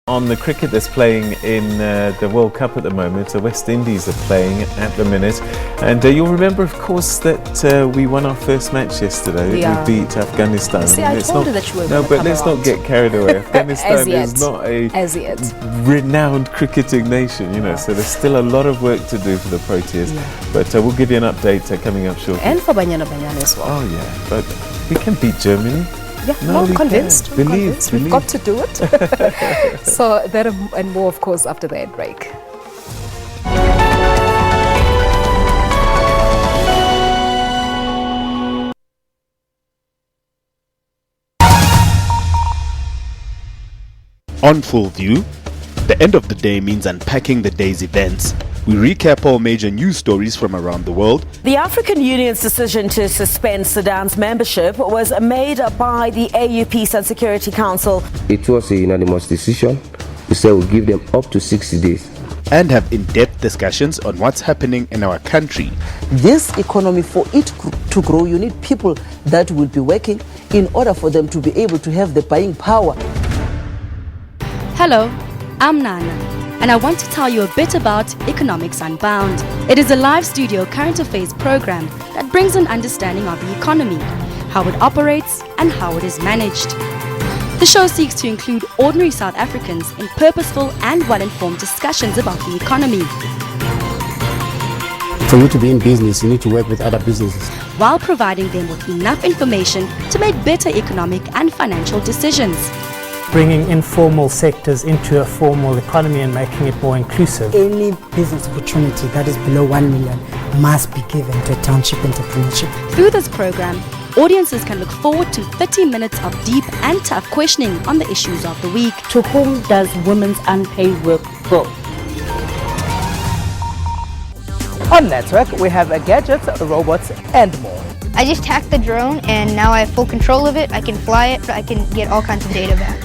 On the cricket that's playing in the World Cup at the moment, the West Indies are playing at the minute, and you'll remember, of course, that we won our first match yesterday. Yeah. We beat Afghanistan. See, I told you that you were no, but let's not get carried away. Afghanistan is not a renowned cricketing nation, you know. So there's still a lot of work to do for the Proteas. Yeah. But we'll give you an update coming up shortly. And for Banyana as well. Oh yeah, but we can beat Germany. Yeah, no, I'm convinced. Believe. We've got to do it. So that and more, of course, after the ad break. On Full View, the end of the day means unpacking the day's events. We recap all major news stories from around the world. The African Union's decision to suspend Sudan's membership was made by the AU Peace and Security Council. It was a unanimous decision. We said we'll give them up to 60 days. And have in-depth discussions on what's happening in our country. This economy, for it to grow, you need people that will be working in order for them to be able to have the buying power. Hello, I'm Nana, and I want to tell you a bit about Economics Unbound. It is a live studio current affairs program that brings an understanding of the economy, how it operates, and how it is managed. The show seeks to include ordinary South Africans in purposeful and well-informed discussions about the economy. For you to be in business, you need to work with other businesses, while providing them with enough information to make better economic and financial decisions. Bringing informal sectors into a formal economy and making it more inclusive. Any business opportunity that is below 1 million must be given to a township entrepreneurship. Through this program, audiences can look forward to 30 minutes of deep and tough questioning on the issues of the week. To whom does women's unpaid work go? On Network, we have gadgets, robots, and more. I just hacked the drone and now I have full control of it. I can fly it, I can get all kinds of data back.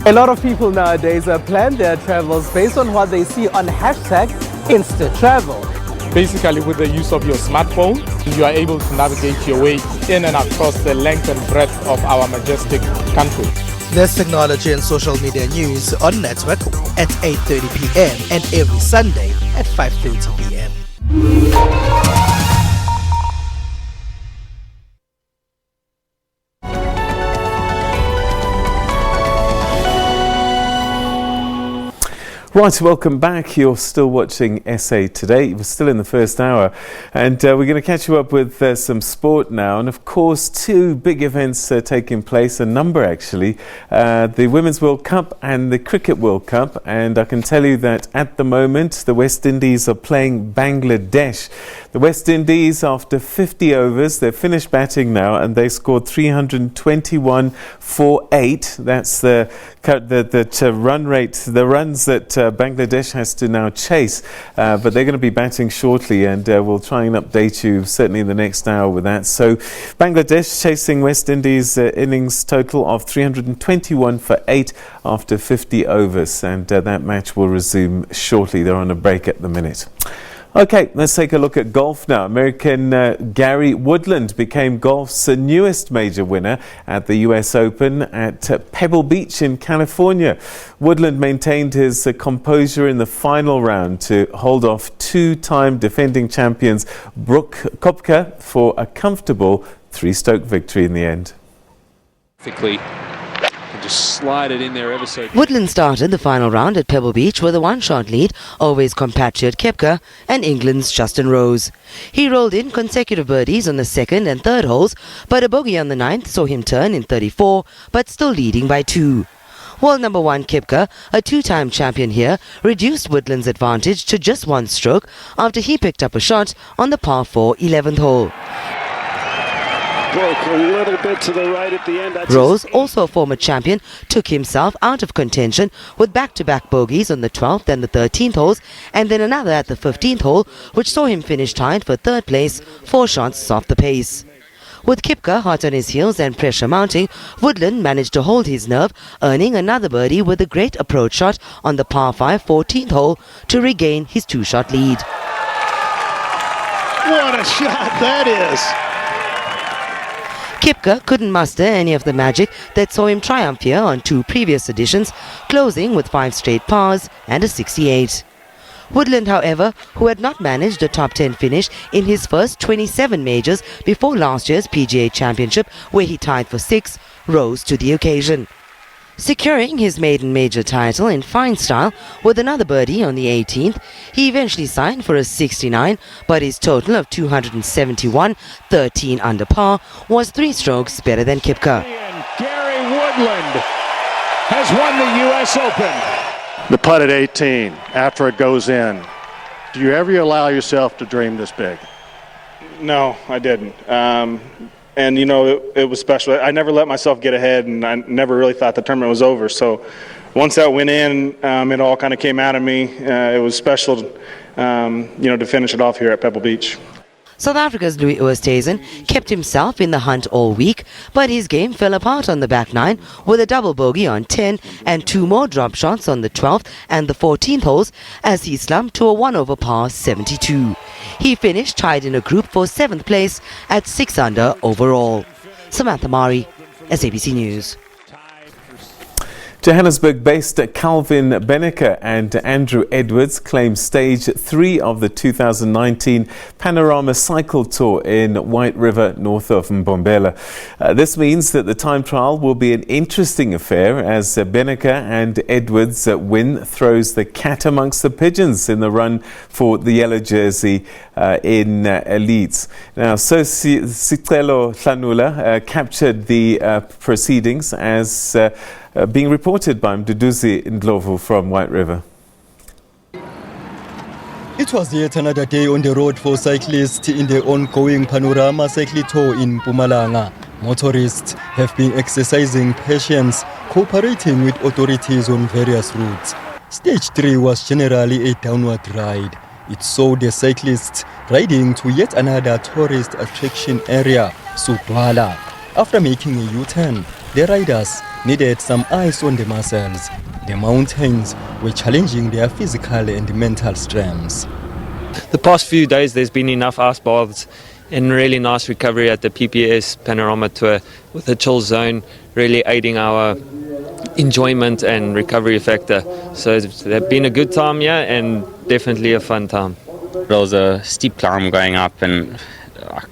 A lot of people nowadays plan their travels based on what they see on hashtag #InstaTravel. Basically, with the use of your smartphone, you are able to navigate your way in and across the length and breadth of our majestic country. There's technology and social media news on Network at 8:30 p.m. and every Sunday at 5:30 p.m. Right, welcome back. You're still watching SA Today. We're still in the first hour, and we're going to catch you up with some sport now. And of course, two big events taking place, a number actually, the Women's World Cup and the Cricket World Cup. And I can tell you that at the moment, the West Indies are playing Bangladesh. The West Indies, after 50 overs, they've finished batting now, and they scored 321 for 8. That's the run rate, the runs that Bangladesh has to now chase, but they're going to be batting shortly, and we'll try and update you certainly in the next hour with that. So Bangladesh chasing West Indies innings total of 321 for 8 after 50 overs, and that match will resume shortly. They're on a break at the minute. Okay, let's take a look at golf now. American Gary Woodland became golf's newest major winner at the US Open at Pebble Beach in California. Woodland maintained his composure in the final round to hold off two-time defending champions Brooke Koepka for a comfortable 3-stroke victory in the end. Just slide it in there ever so. Woodland started the final round at Pebble Beach with a one-shot lead over his compatriot Koepka and England's Justin Rose. He rolled in consecutive birdies on the second and third holes, but a bogey on the ninth saw him turn in 34, but still leading by 2. World number 1 Koepka, a two-time champion here, reduced Woodland's advantage to just 1 stroke after he picked up a shot on the par 4 11th hole. Broke a little bit to the right at the end. Rose, also a former champion, took himself out of contention with back-to-back bogeys on the 12th and the 13th holes, and then another at the 15th hole, which saw him finish tied for third place, 4 shots off the pace. With Koepka hot on his heels and pressure mounting, Woodland managed to hold his nerve, earning another birdie with a great approach shot on the par 5 14th hole to regain his 2-shot lead. What a shot that is! Kipka couldn't muster any of the magic that saw him triumph here on 2 previous editions, closing with 5 straight pars and a 68. Woodland, however, who had not managed a top 10 finish in his first 27 majors before last year's PGA Championship, where he tied for 6, rose to the occasion. Securing his maiden major title in fine style with another birdie on the 18th, he eventually signed for a 69, but his total of 271, 13 under par, was 3 strokes better than Kipka. Gary Woodland has won the U.S. Open. The putt at 18, after it goes in. Do you ever allow yourself to dream this big? No, I didn't. And, you know, it was special. I never let myself get ahead, and I never really thought the tournament was over. So once that went in, it all kind of came out of me. It was special, to finish it off here at Pebble Beach. South Africa's Louis Oosthuizen kept himself in the hunt all week, but his game fell apart on the back 9 with a double bogey on 10 and 2 more drop shots on the 12th and the 14th holes as he slumped to a 1 over par 72. He finished tied in a group for 7th place at 6 under overall. Samantha Mari, SABC News. Johannesburg-based Calvin Beneke and Andrew Edwards claim stage 3 of the 2019 Panorama Cycle Tour in Whiteriver, north of Mbombela. This means that the time trial will be an interesting affair as Beneke and Edwards' win throws the cat amongst the pigeons in the run for the yellow jersey in Leeds. Now, Sicelo Hlanula captured the proceedings as being reported by Mduduzi Ndlovu from Whiteriver. It was yet another day on the road for cyclists in the ongoing Panorama Cycle Tour in Mpumalanga. Motorists have been exercising patience, cooperating with authorities on various routes. Stage 3 was generally a downward ride. It saw the cyclists riding to yet another tourist attraction area, Sudwala. After making a U-turn, the riders needed some ice on the muscles. The mountains were challenging their physical and mental strengths. The past few days there's been enough ice baths and really nice recovery at the PPS Panorama Tour with the chill zone really aiding our enjoyment and recovery factor. So it's been a good time here and definitely a fun time. There was a steep climb going up and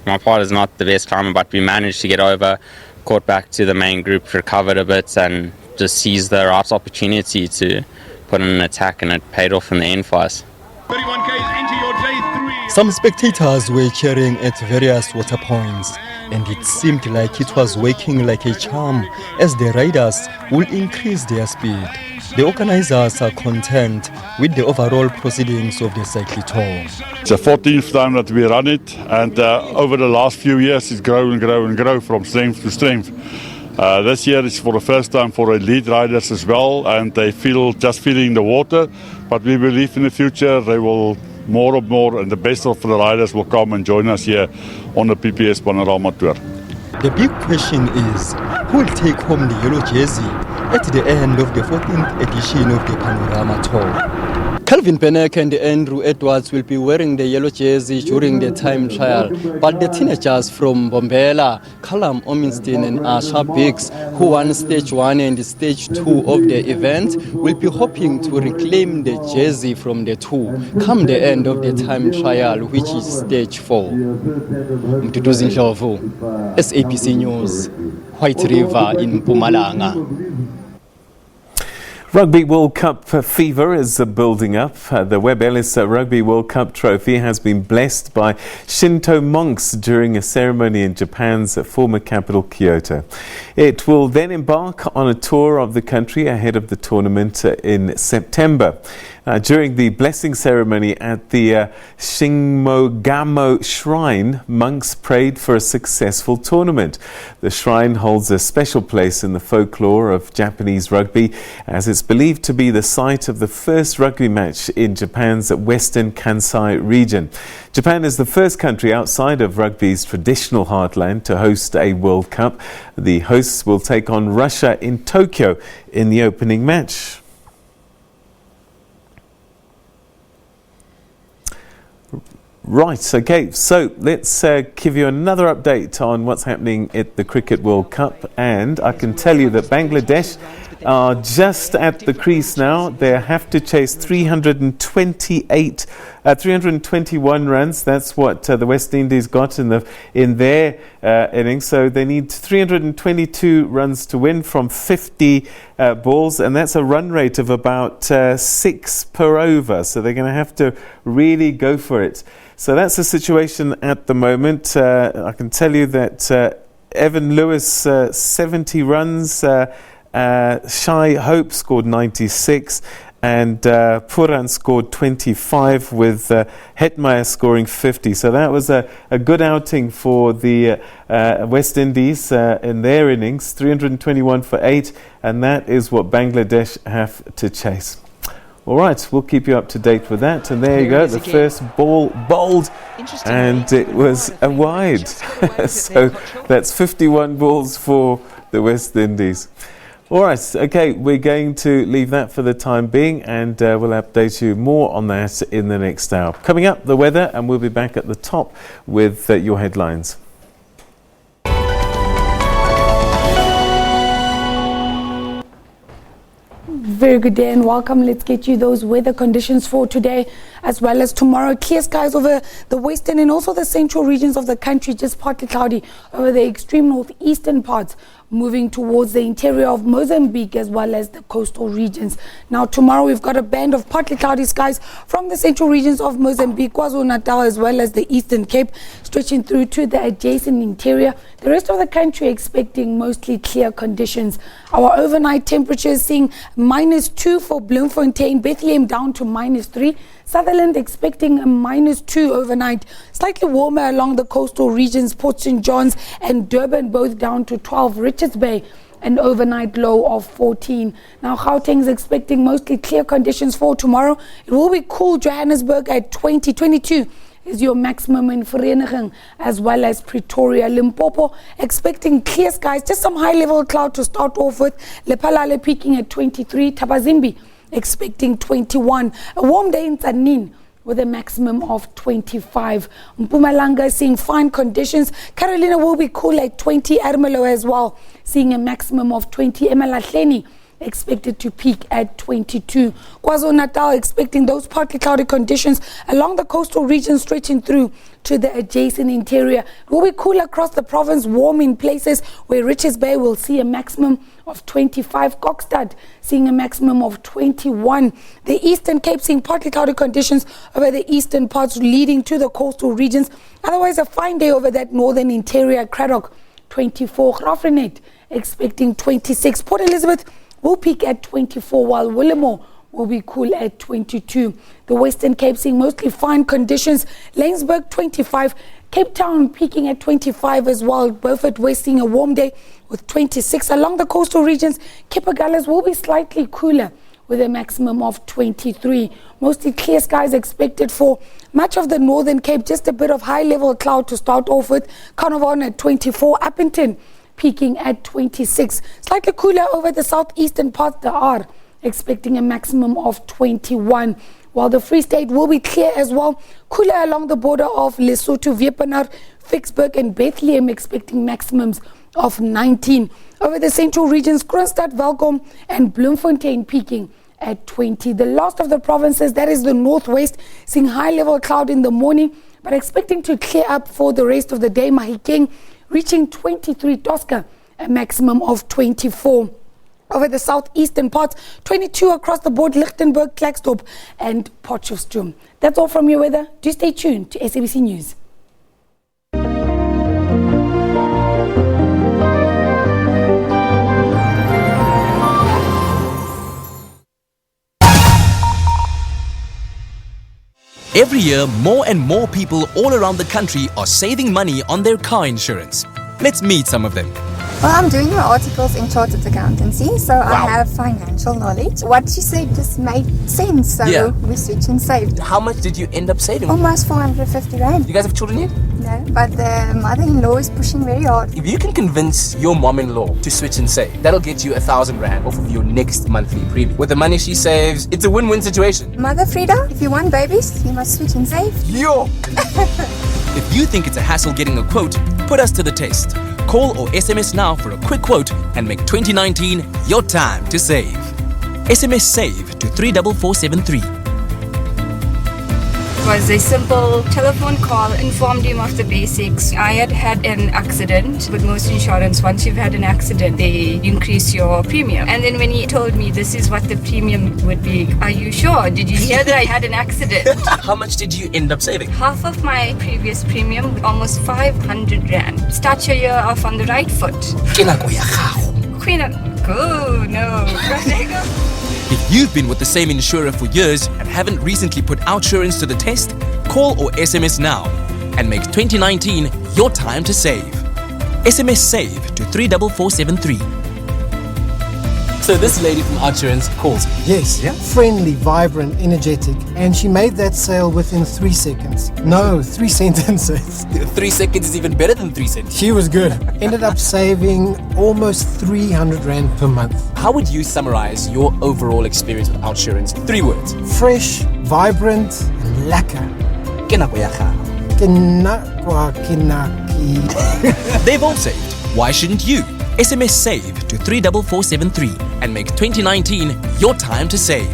my part is not the best climber, but we managed to get over, caught back to the main group, recovered a bit and just seized the right opportunity to put in an attack, and it paid off in the end for us. 31 Ks into your day 3. Some spectators were cheering at various water points, and it seemed like it was working like a charm as the riders will increase their speed. The organizers are content with the overall proceedings of the cycle tour. It's the 14th time that we run it, and over the last few years it's grown and grown and grown from strength to strength. This year is for the first time for elite riders as well, and they just feeling the water, but we believe in the future they will more and more, and the best of the riders will come and join us here on the PPS Panorama Tour. The big question is, who will take home the yellow jersey at the end of the 14th edition of the Panorama Tour? Calvin Beneke and Andrew Edwards will be wearing the yellow jersey during the time trial, but the teenagers from Mbombela, Callum Ominston and Asha Biggs, who won stage 1 and stage 2 of the event, will be hoping to reclaim the jersey from the 2 come the end of the time trial, which is stage 4. Mduduzi Ndlovu, SABC News, Whiteriver in Mpumalanga. Rugby World Cup fever is building up. The Webb Ellis Rugby World Cup trophy has been blessed by Shinto monks during a ceremony in Japan's former capital, Kyoto. It will then embark on a tour of the country ahead of the tournament in September. During the blessing ceremony at the Shingogamo Shrine, monks prayed for a successful tournament. The shrine holds a special place in the folklore of Japanese rugby, as it's believed to be the site of the first rugby match in Japan's western Kansai region. Japan is the first country outside of rugby's traditional heartland to host a World Cup. The hosts will take on Russia in Tokyo in the opening match. Right, okay, so let's give you another update on what's happening at the Cricket World Cup, and I can tell you that Bangladesh are just at the crease now. They have to chase 321 runs. That's what the West Indies got in their innings. So they need 322 runs to win from 50 balls, and that's a run rate of about 6 per over. So they're going to have to really go for it. So that's the situation at the moment. I can tell you that Evan Lewis, 70 runs, Shai Hope scored 96, and Puran scored 25, with Hetmeyer scoring 50. So that was a good outing for the West Indies in their innings, 321 for 8, and that is what Bangladesh have to chase. All right, we'll keep you up to date with that. And there you go, the first ball bowled, and it was a wide. So that's 51 balls for the West Indies. All right, okay, we're going to leave that for the time being, and we'll update you more on that in the next hour. Coming up, the weather, and we'll be back at the top with your headlines. Very good day and welcome. Let's get you those weather conditions for today as well as tomorrow. Clear skies over the western and also the central regions of the country, just partly cloudy over the extreme northeastern parts, moving towards the interior of Mozambique as well as the coastal regions. Now tomorrow we've got a band of partly cloudy skies from the central regions of Mozambique, KwaZulu-Natal as well as the Eastern Cape, stretching through to the adjacent interior. The rest of the country expecting mostly clear conditions. Our overnight temperatures seeing -2 for Bloemfontein, Bethlehem down to -3. Sutherland expecting a -2 overnight. Slightly warmer along the coastal regions, Port St. John's and Durban both down to 12. Richards Bay an overnight low of 14. Now Gauteng is expecting mostly clear conditions for tomorrow. It will be cool. Johannesburg at 22 is your maximum in Vereniging as well as Pretoria. Limpopo expecting clear skies, just some high level cloud to start off with. Lephalale peaking at 23. Tabazimbi expecting 21. A warm day in Tanin with a maximum of 25. Mpumalanga seeing fine conditions. Carolina will be cool at 20. Ermelo as well seeing a maximum of 20. Emalahleni expected to peak at 22. KwaZulu-Natal expecting those partly cloudy conditions along the coastal region stretching through to the adjacent interior. It will be cool across the province, warm in places where Richards Bay will see a maximum of 25. Kokstad seeing a maximum of 21. The Eastern Cape seeing partly cloudy conditions over the eastern parts leading to the coastal regions. Otherwise a fine day over that northern interior. Cradock 24. Graafrenet expecting 26. Port Elizabeth will peak at 24, while Willemore will be cool at 22. The Western Cape seeing mostly fine conditions. Laingsburg 25. Cape Town peaking at 25 as well. Beaufort West seeing a warm day with 26. Along the coastal regions, Kipagalas will be slightly cooler with a maximum of 23. Mostly clear skies expected for much of the Northern Cape. Just a bit of high level cloud to start off with. Carnarvon at 24. Appington peaking at 26. Slightly cooler over the southeastern parts, the R expecting a maximum of 21. While the Free State will be clear as well. Cooler along the border of Lesotho, Wepener, Vicksburg and Bethlehem expecting maximums of 19. Over the central regions, Kroonstad, Welkom and Bloemfontein peaking at 20. The last of the provinces, that is the northwest, seeing high level cloud in the morning, but expecting to clear up for the rest of the day. Mahikeng reaching 23. Tosca a maximum of 24. Over the southeastern parts, 22 across the board. Lichtenburg, Klerksdorp and Potchefstroom. That's all from your weather. Do stay tuned to SABC News. Every year, more and more people all around the country are saving money on their car insurance. Let's meet some of them. Well, I'm doing my articles in chartered accountancy, so I have financial knowledge. What she said just made sense, so we switched and saved. How much did you end up saving? Almost 450 Rand. You guys have children yet? No, but the mother-in-law is pushing very hard. If you can convince your mom-in-law to switch and save, that'll get you 1,000 rand off of your next monthly premium. With the money she saves, it's a win-win situation. Mother Frida, if you want babies, you must switch and save. Yo! If you think it's a hassle getting a quote, put us to the test. Call or SMS now for a quick quote and make 2019 your time to save. SMS SAVE to 34473. It was a simple telephone call, informed him of the basics. I had an accident. With most insurance, once you've had an accident, they increase your premium. And then when he told me this is what the premium would be, are you sure? Did you hear that I had an accident? How much did you end up saving? Half of my previous premium, almost 500 rand. Start your year off on the right foot. Go, no. If you've been with the same insurer for years and haven't recently put OutSurance to the test, call or SMS now and make 2019 your time to save. SMS SAVE to 34473. So this lady from OutSurance calls. Yes, yeah? Friendly, vibrant, energetic, and she made that sale within 3 seconds. No, 3 sentences. 3 seconds is even better than 3 cents. She was good. Ended up saving almost 300 rand per month. How would you summarize your overall experience with OutSurance? 3 words. Fresh, vibrant, and lekker. They've all saved. Why shouldn't you? SMS SAVE to 34473 and make 2019 your time to save.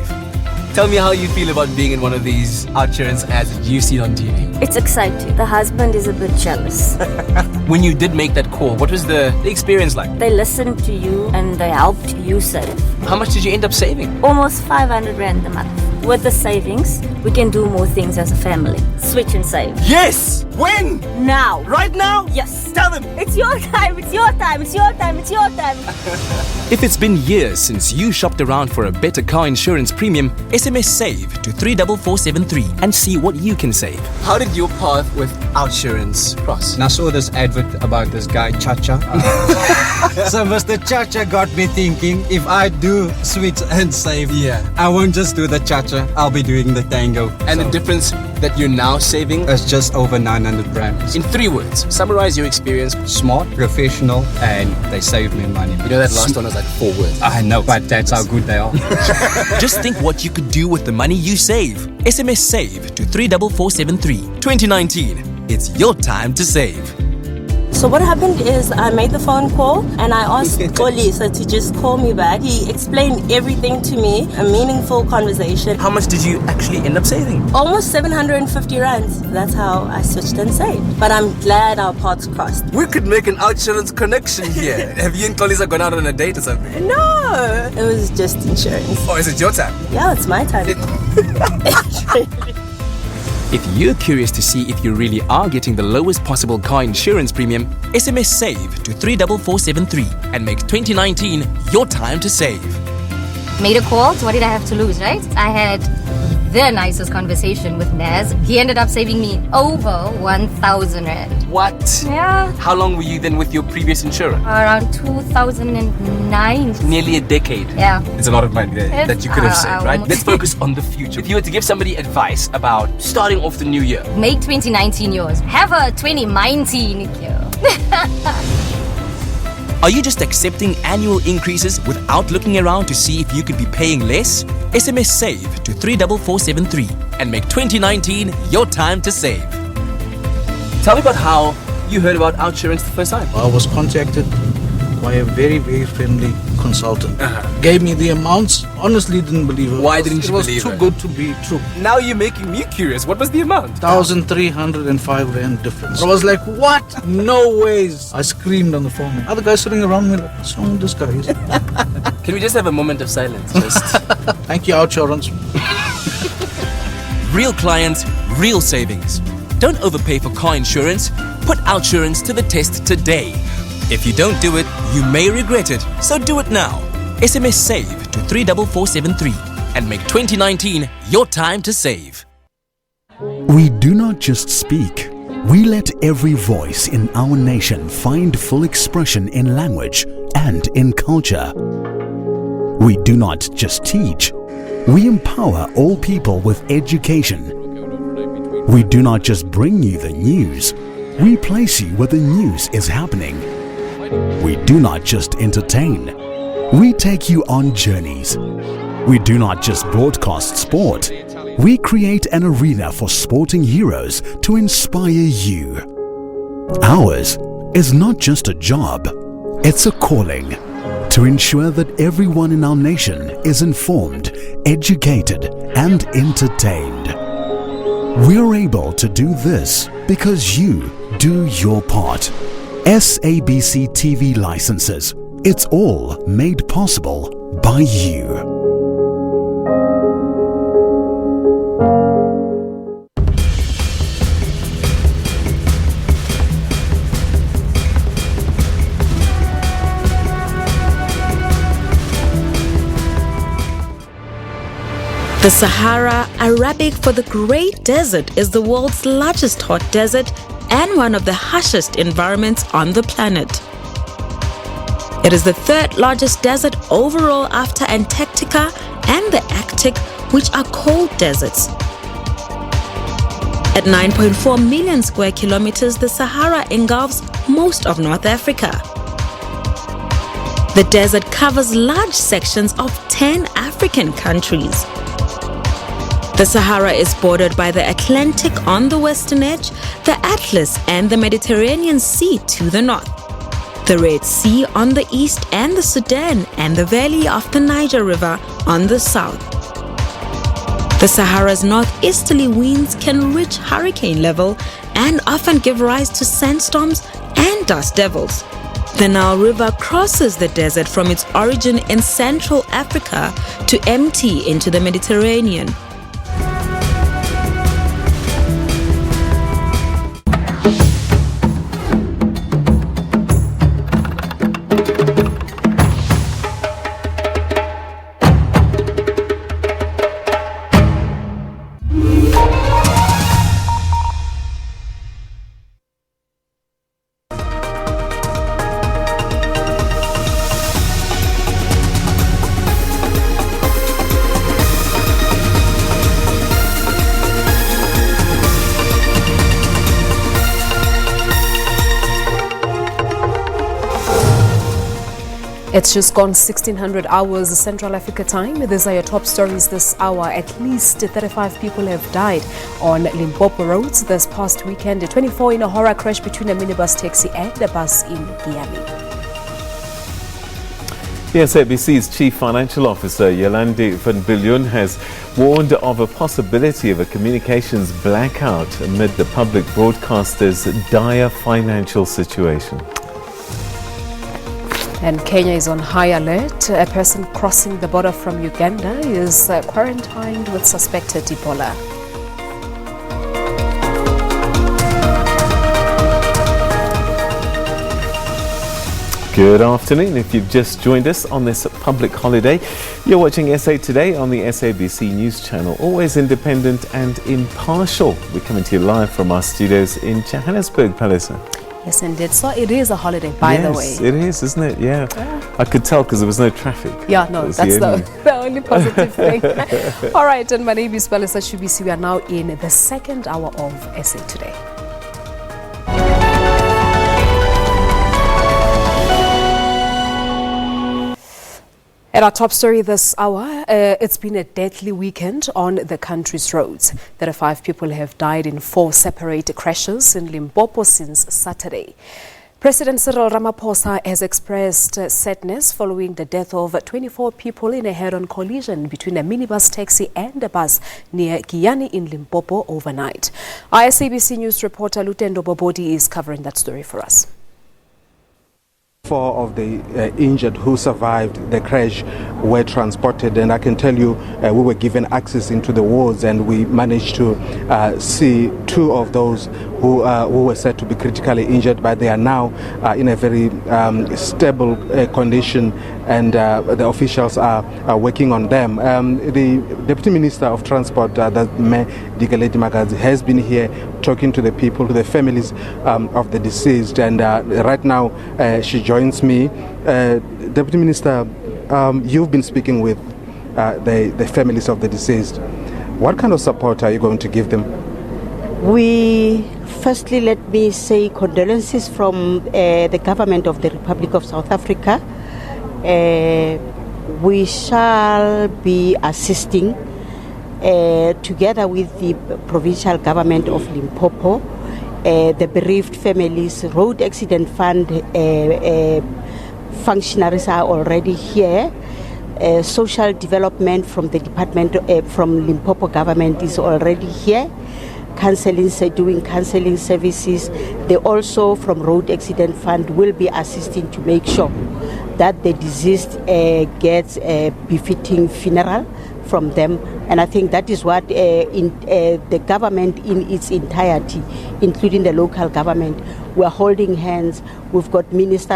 Tell me how you feel about being in one of these OutSurance ads that you've seen on TV. It's exciting. The husband is a bit jealous. When you did make that call, what was the experience like? They listened to you and they helped you save. How much did you end up saving? Almost 500 rand a month. With the savings, we can do more things as a family. Switch and save. Yes! When? Now. Right now? Yes. Tell them. It's your time, it's your time, it's your time, it's your time. If it's been years since you shopped around for a better car insurance premium, SMS SAVE to 34473 and see what you can save. How did your path with OutSurance cross? And I saw this advert about this guy, Chacha. So Mr. Chacha got me thinking, if I do switch and save, I won't just do the Chacha, I'll be doing the Tango. And the difference that you're now saving? It's just over 900 rand. In 3 words, summarize your experience. Smart, professional, and they save me money. You know that last one was like 4 words. I know, but that's how good they are. Just think what you could do with the money you save. SMS SAVE to 34473. 2019, it's your time to save. So what happened is I made the phone call and I asked Kolisa to just call me back. He explained everything to me, a meaningful conversation. How much did you actually end up saving? Almost 750 rand. That's how I switched and saved. But I'm glad our paths crossed. We could make an OutSurance connection here. Have you and Kolisa gone out on a date or something? No, it was just insurance. Oh, is it your time? Yeah, it's my time. If you're curious to see if you really are getting the lowest possible car insurance premium, SMS SAVE to 34473 and make 2019 your time to save. Made a call, so what did I have to lose, right? I had the nicest conversation with Naz. He ended up saving me over 1,000 rand. What? Yeah. How long were you then with your previous insurer? Around 2009. Nearly a decade. Yeah. It's a lot of money there that you could have saved, right? Let's focus on the future. If you were to give somebody advice about starting off the new year. Make 2019 yours. Have a 2019 year. Are you just accepting annual increases without looking around to see if you could be paying less? SMS SAVE to 34473 and make 2019 your time to save. Tell me about how you heard about OutSurance the first time. I was contacted by a very, very friendly consultant. Gave me the amounts. Honestly, didn't believe it. Why didn't you believe it? It was too good to be true. Now you're making me curious. What was the amount? 1,305 rand difference. I was like, what? No ways. I screamed on the phone. Other guys sitting around me like, what's wrong with this guy? Can we just have a moment of silence? Just thank you, OutSurance. Real clients, real savings. Don't overpay for car insurance. Put OutSurance to the test today. If you don't do it, you may regret it, so do it now. SMS SAVE to 34473 and make 2019 your time to save. We do not just speak. We let every voice in our nation find full expression in language and in culture. We do not just teach. We empower all people with education. We do not just bring you the news. We place you where the news is happening. We do not just entertain. We take you on journeys. We do not just broadcast sport. We create an arena for sporting heroes to inspire you. Ours is not just a job, it's a calling to ensure that everyone in our nation is informed, educated, and entertained. We're able to do this because you do your part. SABC TV licenses. It's all made possible by you. The Sahara, Arabic for the Great Desert, is the world's largest hot desert and one of the harshest environments on the planet. It is the third largest desert overall after Antarctica and the Arctic, which are cold deserts. At 9.4 million square kilometers, the Sahara engulfs most of North Africa. The desert covers large sections of 10 African countries. The Sahara is bordered by the Atlantic on the western edge, the Atlas and the Mediterranean Sea to the north, the Red Sea on the east and the Sudan and the valley of the Niger River on the south. The Sahara's northeasterly winds can reach hurricane level and often give rise to sandstorms and dust devils. The Nile River crosses the desert from its origin in Central Africa to empty into the Mediterranean. It's just gone 1600 hours Central Africa time. These are your top stories this hour. At least 35 people have died on Limpopo roads this past weekend. 24 in a horror crash between a minibus taxi and a bus in Giyani. The SABC's Chief Financial Officer, Yolande van Biljon, has warned of a possibility of a communications blackout amid the public broadcaster's dire financial situation. And Kenya is on high alert. A person crossing the border from Uganda is quarantined with suspected Ebola. Good afternoon. If you've just joined us on this public holiday, you're watching SA Today on the SABC News Channel. Always independent and impartial. We're coming to you live from our studios in Johannesburg, Palisa. Yes, indeed. So it is a holiday, by the way. Yes, it is, isn't it? Yeah. I could tell because there was no traffic. Yeah, no, that's the only positive thing. All right, and my name is Palisa Shubisi. We are now in the second hour of SA Today. At our top story this hour, it's been a deadly weekend on the country's roads. 35 people have died in 4 separate crashes in Limpopo since Saturday. President Cyril Ramaphosa has expressed sadness following the death of 24 people in a head-on collision between a minibus taxi and a bus near Giyani in Limpopo overnight. Our SABC News reporter Lutendo Bobodi is covering that story for us. 4 of the injured who survived the crash were transported, and I can tell you we were given access into the wards, and we managed to see 2 of those who were said to be critically injured, but they are now in a very stable condition, and the officials are working on them. The Deputy Minister of Transport, Digaleti Magazi, has been here talking to the people, to the families of the deceased, and right now she joins me. Deputy Minister, you've been speaking with the families of the deceased. What kind of support are you going to give them? Firstly, let me say condolences from the government of the Republic of South Africa. We shall be assisting together with the provincial government of Limpopo, the bereaved families. Road accident fund functionaries are already here. Social development from the department, from Limpopo government is already here. Doing counseling services. They also from Road Accident Fund will be assisting to make sure that the deceased gets a befitting funeral from them. And I think that is what the government in its entirety, including the local government, we're holding hands. We've got MEC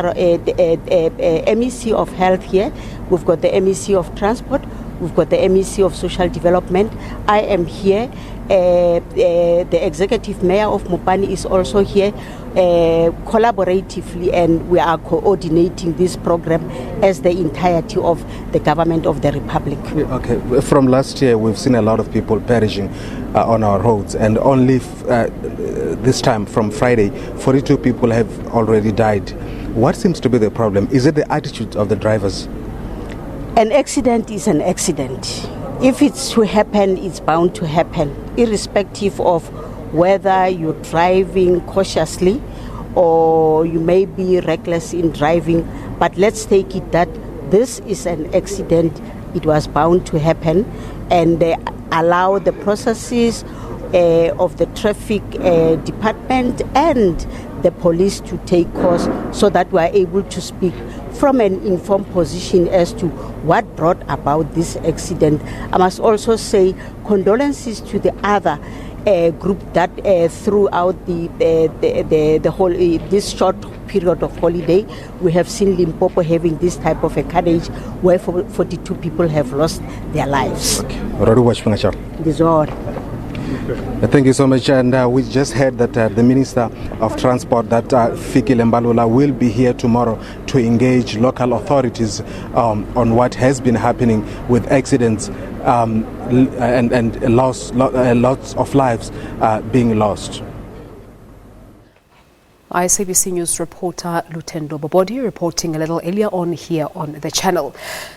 of Health here. We've got the MEC of Transport. We've got the MEC of Social Development. I am here. The Executive Mayor of Mopani is also here collaboratively, and we are coordinating this program as the entirety of the government of the Republic. Okay, from last year we've seen a lot of people perishing on our roads, and only this time from Friday 42 people have already died. What seems to be the problem? Is it the attitude of the drivers? An accident is an accident. If it's to happen, it's bound to happen, irrespective of whether you're driving cautiously or you may be reckless in driving. But let's take it that this is an accident. It was bound to happen, and they allow the processes of the traffic department and the police to take course so that we are able to speak from an informed position as to what brought about this accident. I must also say condolences to the other group that throughout the whole this short period of holiday, we have seen Limpopo having this type of a carnage where 42 people have lost their lives. Thank you so much. And we just heard that the Minister of Transport, that Fikile Mbalula, will be here tomorrow to engage local authorities on what has been happening with accidents and lots of lives being lost. SABC News reporter Lutendo Bobodi reporting a little earlier on here on the channel.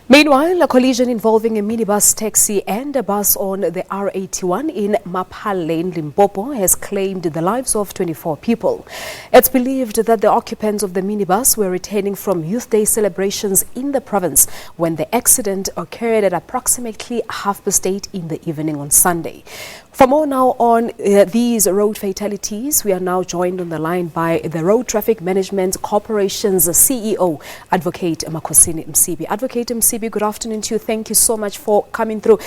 Meanwhile, a collision involving a minibus taxi and a bus on the R81 in Mapal Lane, Limpopo, has claimed the lives of 24 people. It's believed that the occupants of the minibus were returning from Youth Day celebrations in the province when the accident occurred at approximately 8:30 in the evening on Sunday. For more now on these road fatalities, we are now joined on the line by the Road Traffic Management Corporation's CEO, Advocate Makhosini Msibi. Advocate Msibi, good afternoon to you. Thank you so much for coming through.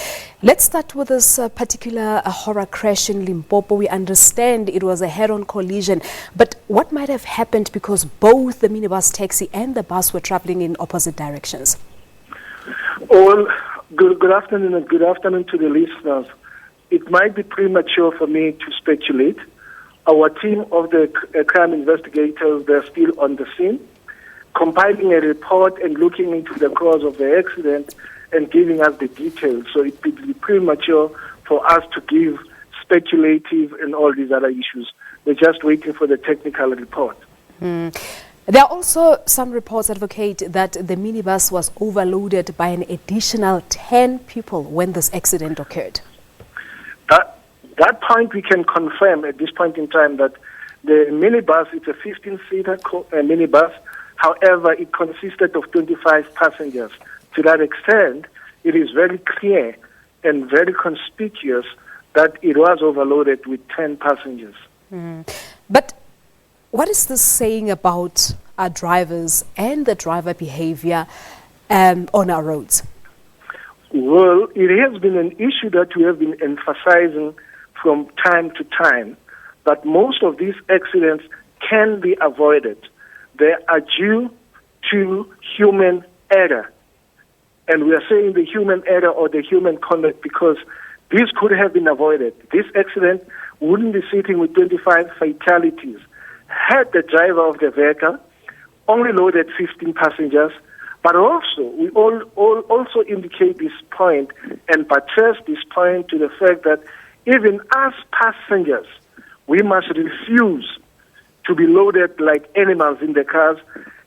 Let's start with this particular horror crash in Limpopo. We understand it was a head-on collision, but what might have happened because both the minibus taxi and the bus were traveling in opposite directions? Well, good afternoon, and good afternoon to the listeners. It might be premature for me to speculate. Our team of the crime investigators, they're still on the scene, compiling a report and looking into the cause of the accident and giving us the details. So it would be premature for us to give speculative and all these other issues. We're just waiting for the technical report. There are also some reports, Advocate, that the minibus was overloaded by an additional 10 people when this accident occurred. That point we can confirm at this point in time that the minibus, it's a 15-seater minibus. However, it consisted of 25 passengers. To that extent, it is very clear and very conspicuous that it was overloaded with 10 passengers. But what is this saying about our drivers and the driver behavior on our roads? Well, it has been an issue that we have been emphasizing from time to time, that most of these accidents can be avoided. They are due to human error. And we are saying the human error or the human conduct because this could have been avoided. This accident wouldn't be sitting with 25 fatalities had the driver of the vehicle only loaded 15 passengers. But also, we all also indicate this point and buttress this point to the fact that even as passengers, we must refuse to be loaded like animals in the cars.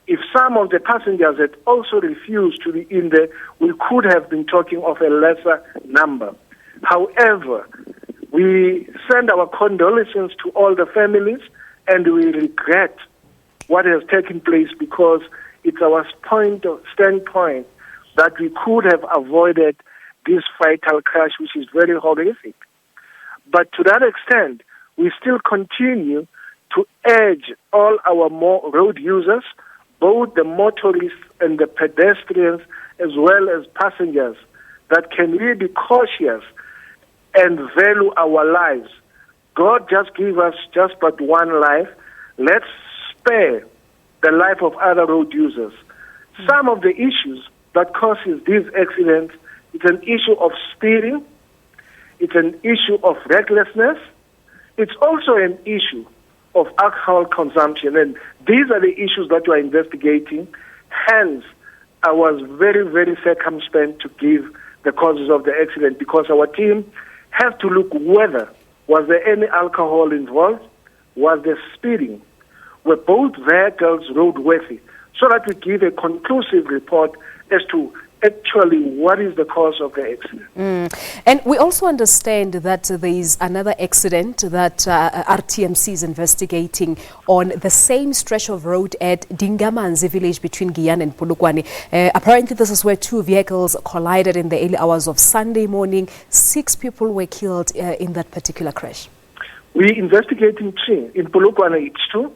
If some of the passengers had also refused to be in there, we could have been talking of a lesser number. However, we send our condolences to all the families, and we regret what has taken place, because it's our standpoint that we could have avoided this fatal crash, which is very horrific. But to that extent, we still continue to urge all our road users, both the motorists and the pedestrians, as well as passengers, that can we be cautious and value our lives. God just gave us just but one life. Let's spare the life of other road users. Some of the issues that causes these accidents, it's an issue of speeding, it's an issue of recklessness, it's also an issue of alcohol consumption, and these are the issues that we're investigating. Hence, I was very, very circumspect to give the causes of the accident, because our team have to look whether was there any alcohol involved, was there speeding, were both vehicles roadworthy, so that we give a conclusive report as to actually what is the cause of the accident. And we also understand that there is another accident that RTMC is investigating on the same stretch of road at Dingamanzi village between Guyana and Polokwane. Apparently this is where two vehicles collided in the early hours of Sunday morning. 6 people were killed in that particular crash. We're investigating 3. In Polokwane it's 2.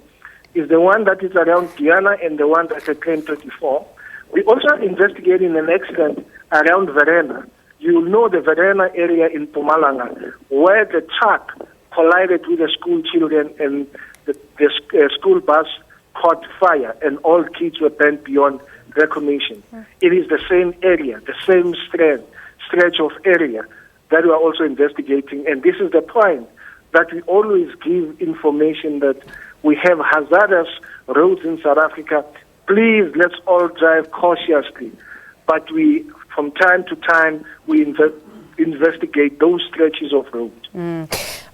Is the one that is around Guyana and the one that's at Claim 34. We're also investigating an accident around Verena. You know the Verena area in Mpumalanga, where the truck collided with the school children, and the school bus caught fire and all kids were burnt beyond recognition. It is the same area, the same stretch of area that we are also investigating. And this is the point that we always give information that we have hazardous roads in South Africa. Please, let's all drive cautiously. But we, from time to time, we investigate those stretches of road.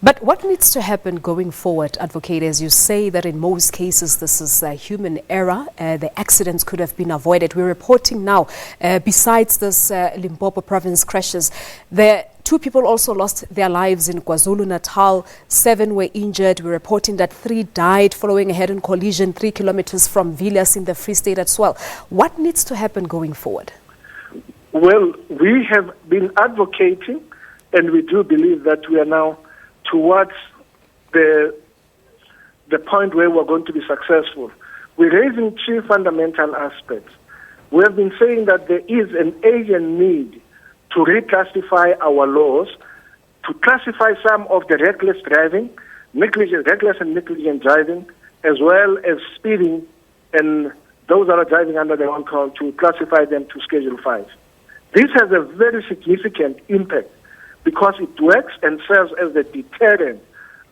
But what needs to happen going forward, Advocate, as you say that in most cases this is a human error, the accidents could have been avoided. We're reporting now, besides this Limpopo province crashes, 2 people also lost their lives in KwaZulu-Natal, 7 were injured. We're reporting that 3 died following a head-on collision 3 kilometers from Villiers in the Free State as well. What needs to happen going forward? Well, we have been advocating, and we do believe that we are now towards the point where we're going to be successful. We're raising 3 fundamental aspects. We have been saying that there is an urgent need to reclassify our laws, to classify some of the reckless driving, reckless and negligent driving, as well as speeding, and those that are driving under their own control, to classify them to Schedule 5. This has a very significant impact because it works and serves as a deterrent,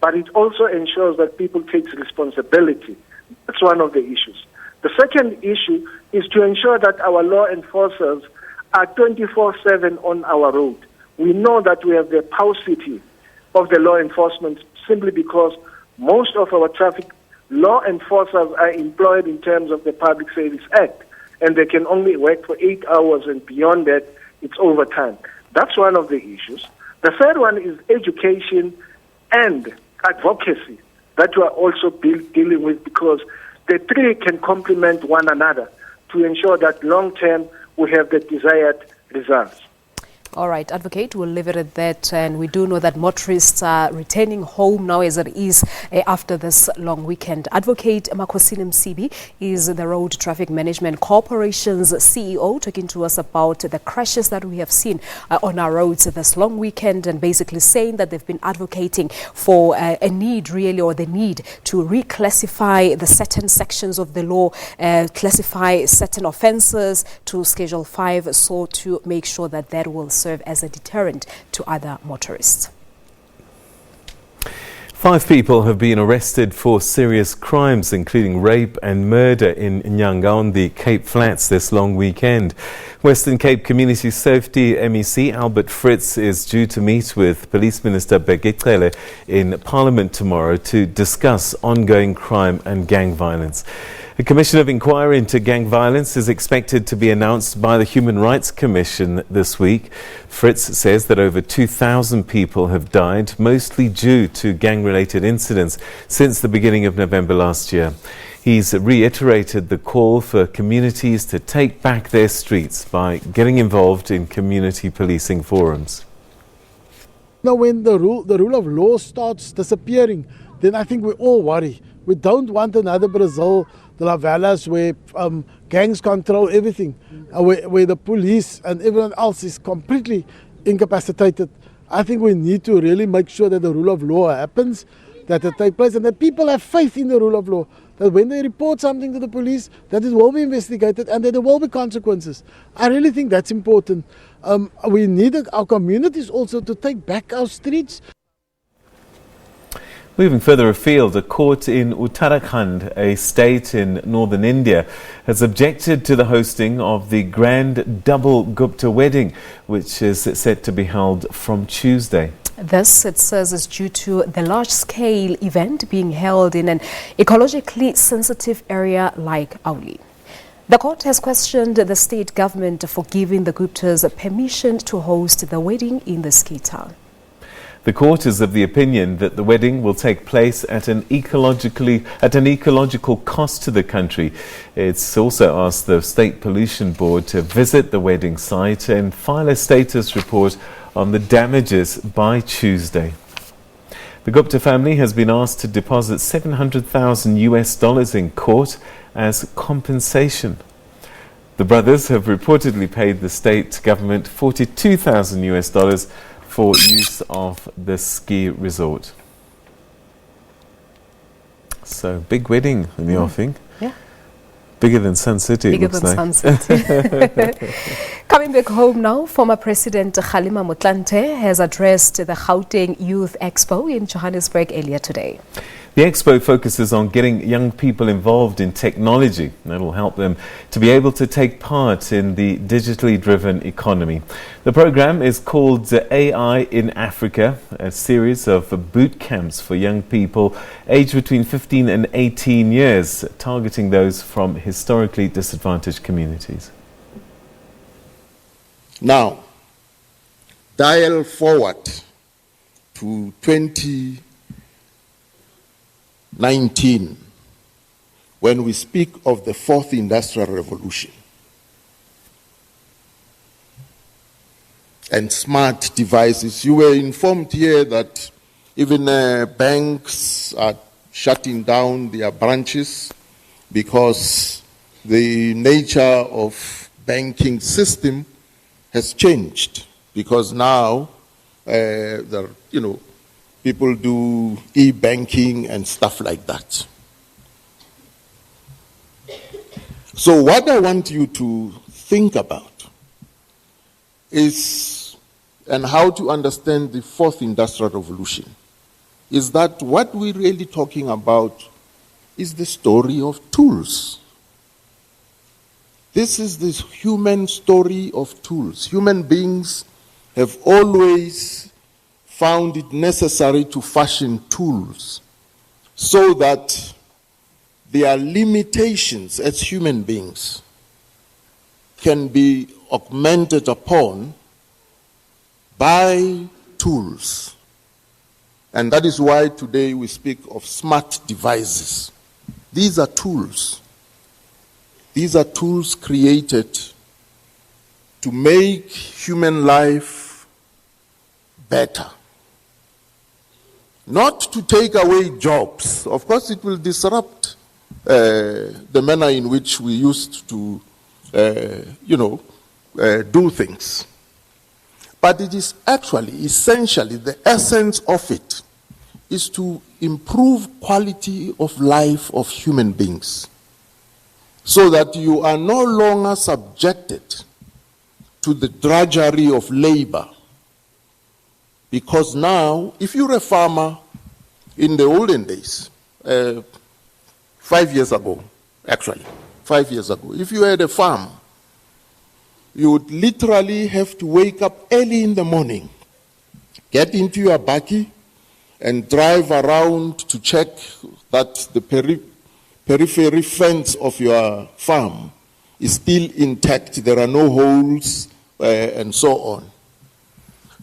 but it also ensures that people take responsibility. That's one of the issues. The second issue is to ensure that our law enforcers are 24/7 on our road. We know that we have the paucity of the law enforcement simply because most of our traffic law enforcers are employed in terms of the Public Service Act, and they can only work for 8 hours, and beyond that, it's overtime. That's one of the issues. The third one is education and advocacy that we are also dealing with, because the 3 can complement one another to ensure that long-term we have the desired results. All right, Advocate, we'll leave it at that. And we do know that motorists are returning home now as it is after this long weekend. Advocate Makhosini Msibi is the Road Traffic Management Corporation's CEO, talking to us about the crashes that we have seen on our roads this long weekend, and basically saying that they've been advocating for a need really, or the need to reclassify the certain sections of the law, classify certain offences to Schedule 5, so to make sure that that will serve as a deterrent to other motorists. 5 people have been arrested for serious crimes, including rape and murder in Nyanga on the Cape Flats this long weekend. Western Cape Community Safety MEC Albert Fritz is due to meet with Police Minister Beneke in Parliament tomorrow to discuss ongoing crime and gang violence. A commission of inquiry into gang violence is expected to be announced by the Human Rights Commission this week. Fritz says that over 2,000 people have died, mostly due to gang-related incidents since the beginning of November last year. He's reiterated the call for communities to take back their streets by getting involved in community policing forums. Now, when the rule of law starts disappearing, then I think we all worry. We don't want another Brazil, the Lavelas, where gangs control everything, where the police and everyone else is completely incapacitated. I think we need to really make sure that the rule of law happens, that it takes place, and that people have faith in the rule of law, that when they report something to the police, that it will be investigated and that there will be consequences. I really think that's important. We need our communities also to take back our streets. Moving further afield, a court in Uttarakhand, a state in northern India, has objected to the hosting of the grand double Gupta wedding, which is set to be held from Tuesday. This, it says, is due to the large-scale event being held in an ecologically sensitive area like Auli. The court has questioned the state government for giving the Guptas permission to host the wedding in the ski town. The court is of the opinion that the wedding will take place at an ecological cost to the country. It's also asked the State Pollution Board to visit the wedding site and file a status report on the damages by Tuesday. The Gupta family has been asked to deposit $700,000 in court as compensation. The brothers have reportedly paid the state government $42,000 for use of the ski resort. So, big wedding in the offing. Yeah. Bigger than Sun City. Bigger than Sun City. Coming back home now, former President Kgalema Motlanthe has addressed the Gauteng Youth Expo in Johannesburg earlier today. The expo focuses on getting young people involved in technology. That will help them to be able to take part in the digitally driven economy. The program is called AI in Africa, a series of boot camps for young people aged between 15 and 18 years, targeting those from historically disadvantaged communities. Now, dial forward to 2019, when we speak of the fourth industrial revolution and smart devices. You were informed here that even banks are shutting down their branches because the nature of banking system has changed, because now people do e-banking and stuff like that. So what I want you to think about is, and how to understand the fourth industrial revolution, is that what we're really talking about is the story of tools. This is the human story of tools. Human beings have always found it necessary to fashion tools so that their limitations as human beings can be augmented upon by tools. And that is why today we speak of smart devices. These are tools. These are tools created to make human life better. Not to take away jobs. Of course, it will disrupt the manner in which we used to, do things. But it is actually, essentially, the essence of it is to improve quality of life of human beings, so that you are no longer subjected to the drudgery of labor. Because now, if you're a farmer, in the olden days, 5 years ago, actually, 5 years ago, if you had a farm, you would literally have to wake up early in the morning, get into your bakkie, and drive around to check that the periphery fence of your farm is still intact, there are no holes, and so on.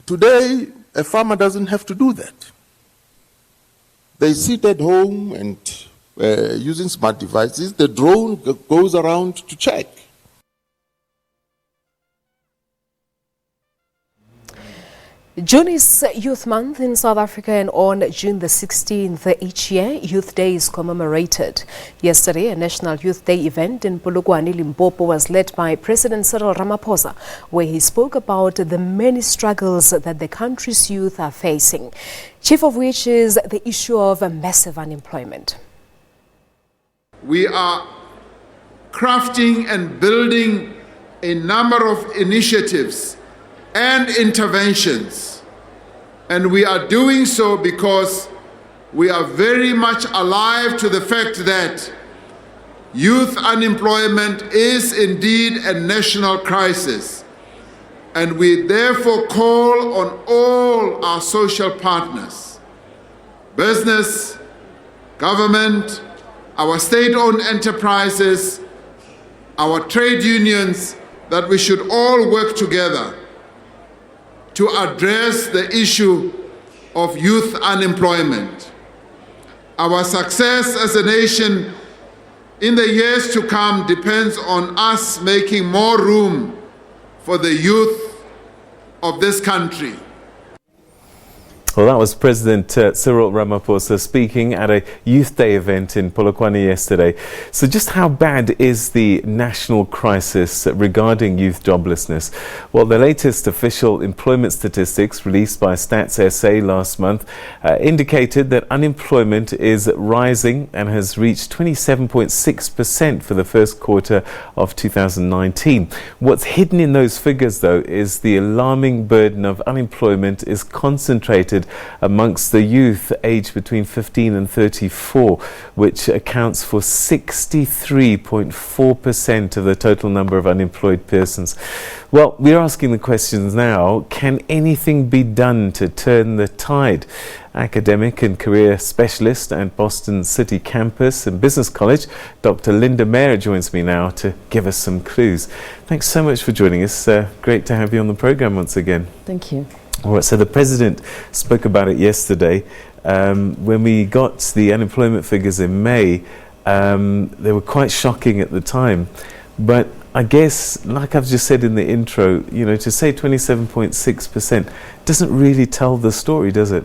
Today, a farmer doesn't have to do that. They sit at home and using smart devices, the drone goes around to check. June is Youth Month in South Africa, and on June the 16th each year, Youth Day is commemorated. Yesterday, a National Youth Day event in Polokwane, Limpopo was led by President Cyril Ramaphosa, where he spoke about the many struggles that the country's youth are facing, chief of which is the issue of massive unemployment. We are crafting and building a number of initiatives and interventions, and we are doing so because we are very much alive to the fact that youth unemployment is indeed a national crisis, and we therefore call on all our social partners, business, government, our state-owned enterprises, our trade unions, that we should all work together to address the issue of youth unemployment. Our success as a nation in the years to come depends on us making more room for the youth of this country. Well, that was President Cyril Ramaphosa speaking at a Youth Day event in Polokwane yesterday. So just how bad is the national crisis regarding youth joblessness? Well, the latest official employment statistics released by Stats SA last month indicated that unemployment is rising and has reached 27.6% for the first quarter of 2019. What's hidden in those figures, though, is the alarming burden of unemployment is concentrated amongst the youth aged between 15 and 34, which accounts for 63.4% of the total number of unemployed persons. Well, we're asking the questions now. Can anything be done to turn the tide? Academic and career specialist at Boston City Campus and Business College, Dr. Linda Mayer joins me now to give us some clues. Thanks so much for joining us. Great to have you on the program once again. Thank you. All right, so the President spoke about it yesterday. When we got the unemployment figures in May, they were quite shocking at the time. But I guess, like I've just said in the intro, to say 27.6% doesn't really tell the story, does it?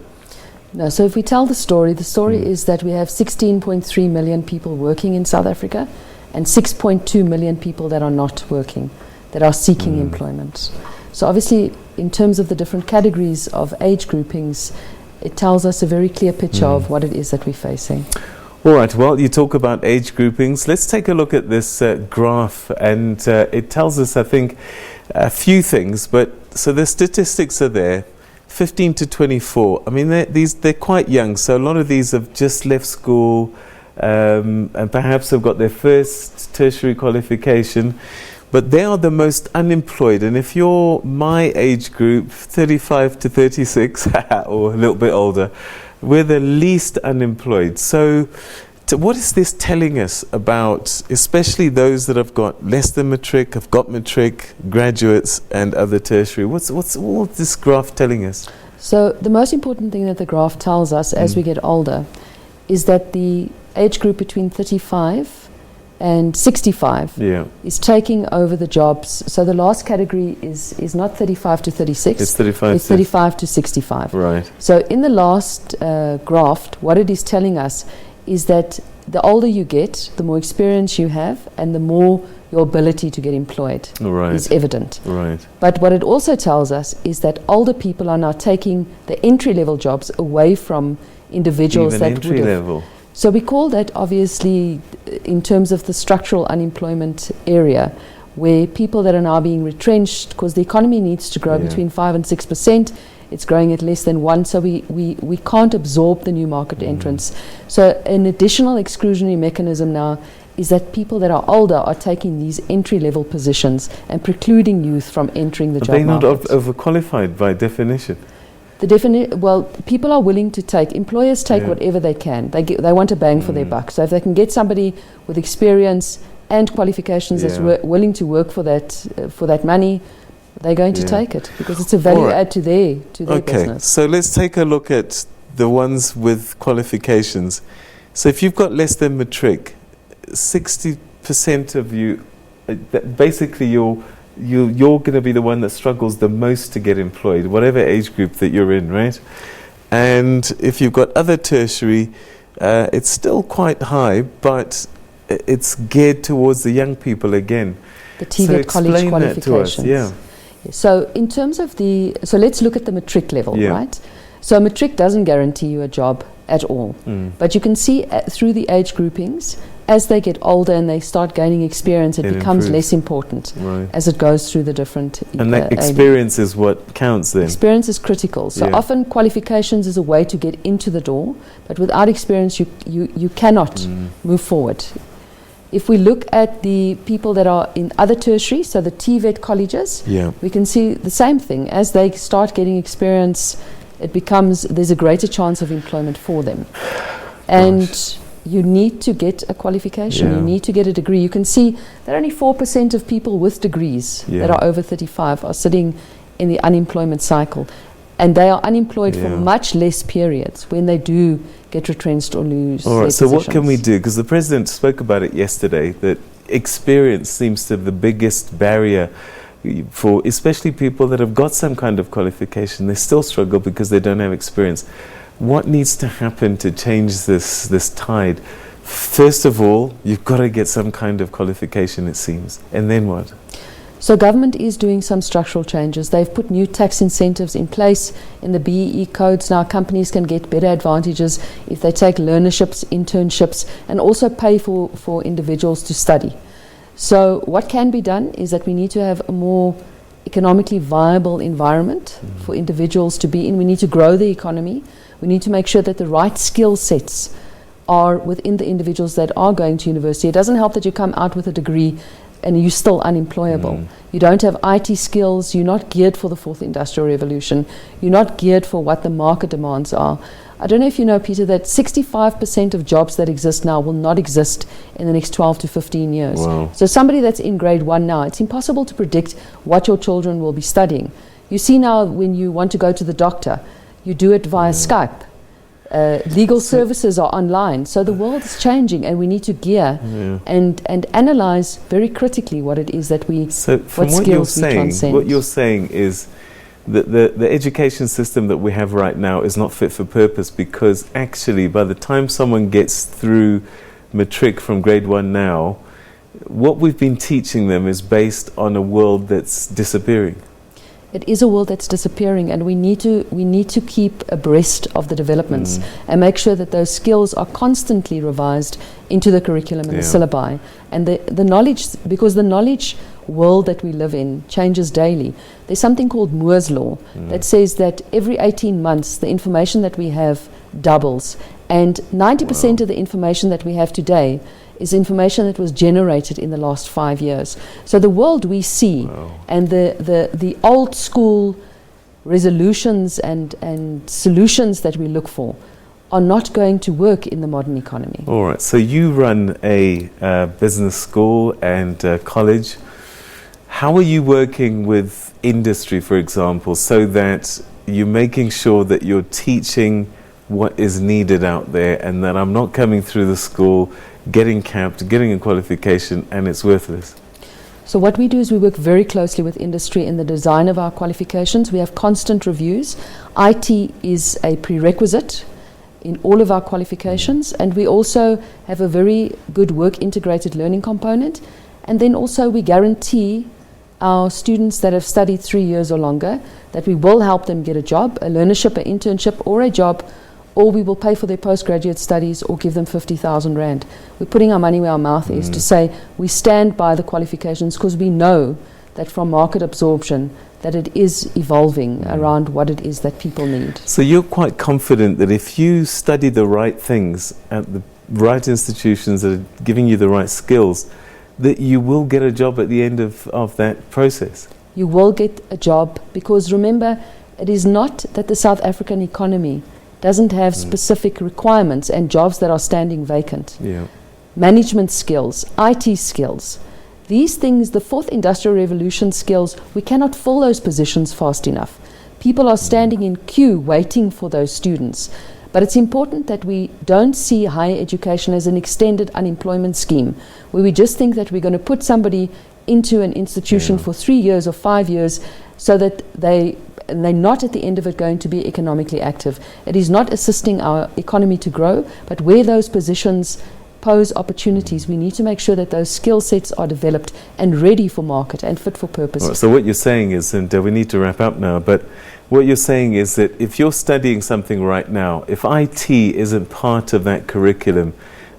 No, so if we tell the story is that we have 16.3 million people working in South Africa and 6.2 million people that are not working, that are seeking employment. So obviously, in terms of the different categories of age groupings, it tells us a very clear picture of what it is that we're facing. All right, well, you talk about age groupings. Let's take a look at this graph, and it tells us, I think, a few things. But so the statistics are there, 15 to 24. I mean, they're quite young, so a lot of these have just left school and perhaps have got their first tertiary qualification. But they are the most unemployed, and if you're my age group, 35 to 36, or a little bit older, we're the least unemployed. So what is this telling us about, especially those that have got less than matric, have got matric, graduates, and other tertiary? What's all this graph telling us? So the most important thing that the graph tells us as we get older is that the age group between 35 and 65 is taking over the jobs. So the last category is not 35 to 36. It's 35 to 65. Right. So in the last graph, what it is telling us is that the older you get, the more experience you have, and the more your ability to get employed is evident. Right. But what it also tells us is that older people are now taking the entry-level jobs away from individuals Even that would have. entry-level. So we call that, obviously, in terms of the structural unemployment area, where people that are now being retrenched because the economy needs to grow between 5 and 6%. It's growing at less than 1, so we can't absorb the new market entrants. So an additional exclusionary mechanism now is that people that are older are taking these entry-level positions and precluding youth from entering the job market. Are they not overqualified by definition? Well, people are willing to take, employers take whatever they can. They want a bang for their buck. So if they can get somebody with experience and qualifications that's willing to work for that money, they're going to take it because it's a value add to their business. So let's take a look at the ones with qualifications. So if you've got less than matric, 60% of you, basically you're going to be the one that struggles the most to get employed, whatever age group that you're in, right? And if you've got other tertiary, it's still quite high, but it's geared towards the young people again. The TVET college qualifications. Yeah. So in terms of so let's look at the matric level, right? So matric doesn't guarantee you a job at all. But you can see through the age groupings, as they get older and they start gaining experience, it becomes less important as it goes through the different and that experience is what counts then? Experience is critical. So often qualifications is a way to get into the door, but without experience you cannot move forward. If we look at the people that are in other tertiary, so the TVET colleges, we can see the same thing. As they start getting experience, there's a greater chance of employment for them. And you need to get a qualification, you need to get a degree. You can see that only 4% of people with degrees that are over 35 are sitting in the unemployment cycle. And they are unemployed for much less periods when they do get retrenched or lose their so positions. what can we do? Because the President spoke about it yesterday, that experience seems to be the biggest barrier for especially people that have got some kind of qualification. They still struggle because they don't have experience. What needs to happen to change this tide? First of all, you've got to get some kind of qualification, it seems. And then what? So government is doing some structural changes. They've put new tax incentives in place in the BEE codes. Now companies can get better advantages if they take learnerships, internships, and also pay for individuals to study. So what can be done is that we need to have a more economically viable environment for individuals to be in. We need to grow the economy. We need to make sure that the right skill sets are within the individuals that are going to university. It doesn't help that you come out with a degree and you're still unemployable. You don't have IT skills, you're not geared for the fourth industrial revolution, you're not geared for what the market demands are. I don't know if you know, Peter, that 65% of jobs that exist now will not exist in the next 12 to 15 years. Wow. So somebody that's in grade 1 now, it's impossible to predict what your children will be studying. You see now when you want to go to the doctor, you do it via Skype. Legal services are online. So the world is changing and we need to gear and analyze very critically what it is that what you're saying is that the education system that we have right now is not fit for purpose, because actually by the time someone gets through matric from grade 1 now, what we've been teaching them is based on a world that's disappearing. It is a world that's disappearing, and we need to keep abreast of the developments and make sure that those skills are constantly revised into the curriculum and the syllabi. And the knowledge, because the knowledge world that we live in changes daily. There's something called Moore's Law that says that every 18 months the information that we have doubles, and 90% of the information that we have today is information that was generated in the last 5 years. So the world we see and the old school resolutions and solutions that we look for are not going to work in the modern economy. All right, so you run a business school and college. How are you working with industry, for example, so that you're making sure that you're teaching what is needed out there, and that I'm not coming through the school, getting capped, getting a qualification, and it's worthless? So what we do is we work very closely with industry in the design of our qualifications. We have constant reviews. IT is a prerequisite in all of our qualifications, and we also have a very good work integrated learning component. And then also we guarantee our students that have studied 3 years or longer that we will help them get a job, a learnership, an internship, or a job, or we will pay for their postgraduate studies or give them 50,000 Rand. We're putting our money where our mouth is to say we stand by the qualifications because we know that from market absorption, that it is evolving around what it is that people need. So you're quite confident that if you study the right things at the right institutions that are giving you the right skills, that you will get a job at the end of that process? You will get a job, because remember, it is not that the South African economy doesn't have specific requirements and jobs that are standing vacant. Yeah. Management skills, IT skills, these things, the fourth industrial revolution skills, we cannot fill those positions fast enough. People are standing in queue waiting for those students. But it's important that we don't see higher education as an extended unemployment scheme, where we just think that we're going to put somebody into an institution for 3 years or 5 years so that they're not at the end of it going to be economically active. It is not assisting our economy to grow, but where those positions pose opportunities, we need to make sure that those skill sets are developed and ready for market and fit for purpose. Right, so what you're saying is, and we need to wrap up now, but what you're saying is that if you're studying something right now, if IT isn't part of that curriculum,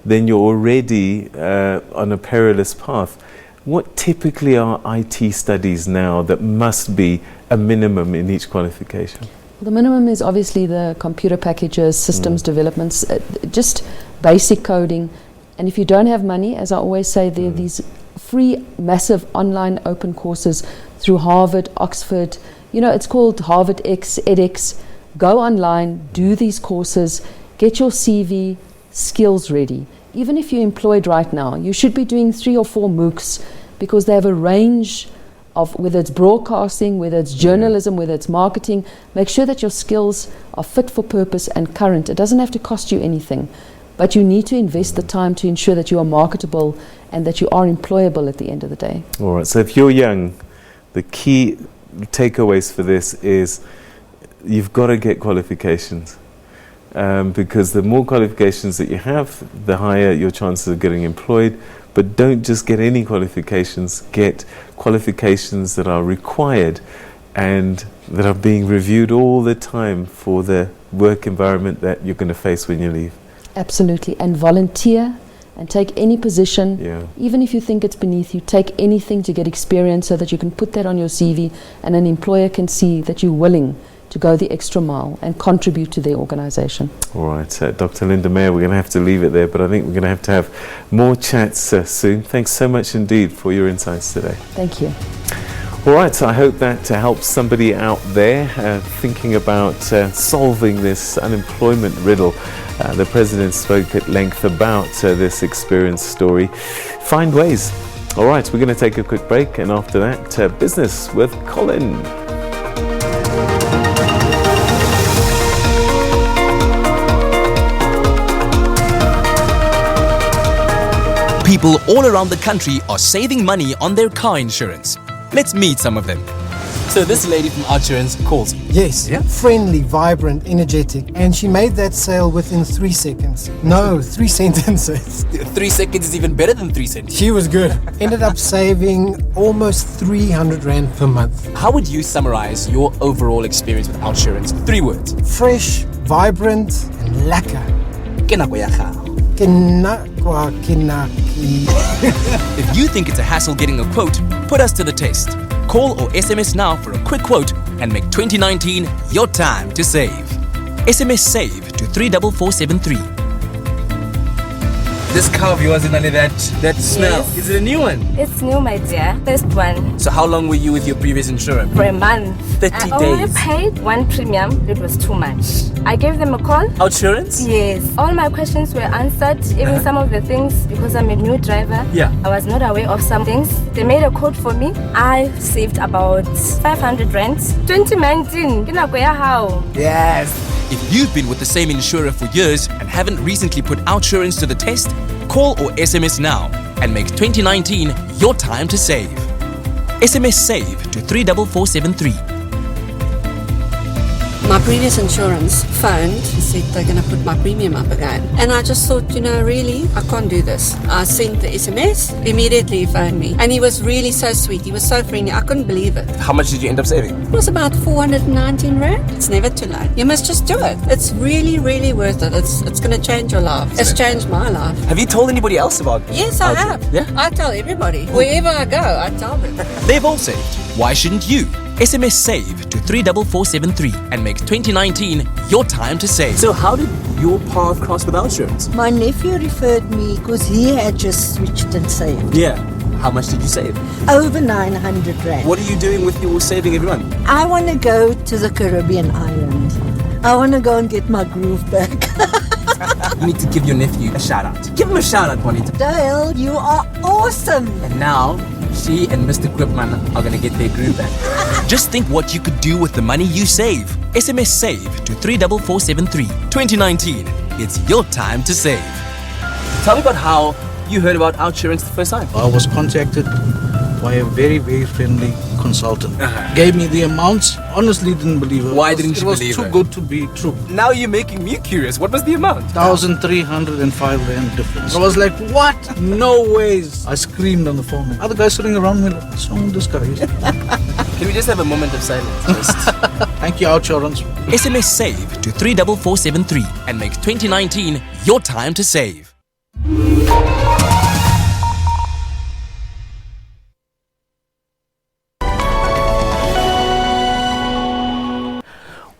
then you're already on a perilous path. What typically are IT studies now that must be a minimum in each qualification? The minimum is obviously the computer packages, systems developments, just basic coding. And if you don't have money, as I always say, there are these free, massive online open courses through Harvard, Oxford. You know, it's called Harvard X, edX. Go online, do these courses, get your CV, skills ready. Even if you're employed right now, you should be doing 3 or 4 MOOCs, because they have a range of, whether it's broadcasting, whether it's journalism, whether it's marketing. Make sure that your skills are fit for purpose and current. It doesn't have to cost you anything, but you need to invest the time to ensure that you are marketable and that you are employable at the end of the day. All right, so if you're young, the key takeaways for this is you've got to get qualifications, because the more qualifications that you have, the higher your chances of getting employed. But don't just get any qualifications, get qualifications that are required and that are being reviewed all the time for the work environment that you're going to face when you leave. Absolutely, and volunteer and take any position, even if you think it's beneath you, take anything to get experience so that you can put that on your CV and an employer can see that you're willing to go the extra mile and contribute to their organization. All right, Dr. Linda Meyer, we're going to have to leave it there, but I think we're going to have more chats soon. Thanks so much indeed for your insights today. Thank you. All right, so I hope that helps somebody out there thinking about solving this unemployment riddle. The President spoke at length about this experience story. Find ways. All right, we're going to take a quick break, and after that, business with Colin. People all around the country are saving money on their car insurance. Let's meet some of them. So this lady from Outsurance calls you. Yes, friendly, vibrant, energetic. And she made that sale within 3 seconds. No, 3 sentences. 3 seconds is even better than 3 sentences. She was good. Ended up saving almost 300 Rand per month. How would you summarize your overall experience with Outsurance? 3 words. Fresh, vibrant, and lekker. If you think it's a hassle getting a quote, put us to the test. Call or SMS now for a quick quote and make 2019 your time to save. SMS SAVE to 34473. This car of yours is only that smell. Yes. Is it a new one? It's new, my dear. First one. So how long were you with your previous insurer? For a month. 30 I only days. paid 1 premium. It was too much. I gave them a call. Outsurance? Yes. All my questions were answered. Even some of the things, because I'm a new driver. Yeah. I was not aware of some things. They made a quote for me. I saved about 500 Rand. 2019. How? Yes. If you've been with the same insurer for years and haven't recently put Outsurance to the test, call or SMS now and make 2019 your time to save. SMS SAVE to 34473. My previous insurance phoned and said they're going to put my premium up again. And I just thought, really, I can't do this. I sent the SMS, immediately he phoned me. And he was really so sweet. He was so friendly. I couldn't believe it. How much did you end up saving? It was about 419 Rand. It's never too late. You must just do it. It's really, really worth it. It's going to change your life. It's changed my life. Have you told anybody else about it? Yes, I have. Yeah? I tell everybody. Wherever I go, I tell them. They've all saved. Why shouldn't you? SMS SAVE to 34473 and make 2019 your time to save. So how did your path cross with our insurance? My nephew referred me because he had just switched and saved. Yeah. How much did you save? Over 900 Rand. What are you doing with your saving every month? I want to go to the Caribbean island. I want to go and get my groove back. You need to give your nephew a shout out. Give him a shout out, Juanita. Dale, you are awesome. And now, she and Mr. Quipman are going to get their groove back. Just think what you could do with the money you save. SMS SAVE to 34473. 2019, it's your time to save. Tell me about how you heard about our insurance the first time. I was contacted by a very, very friendly consultant. Gave me the amounts. Honestly, didn't believe it. Why didn't you believe it? It was too good to be true. Now you're making me curious. What was the amount? 1,305 Rand difference. I was like, what? No ways. I screamed on the phone. Other guys sitting around me like, what's wrong with this guy? Can we just have a moment of silence? Just thank you, Outsurance. SMS SAVE to 34473 and make 2019 your time to save.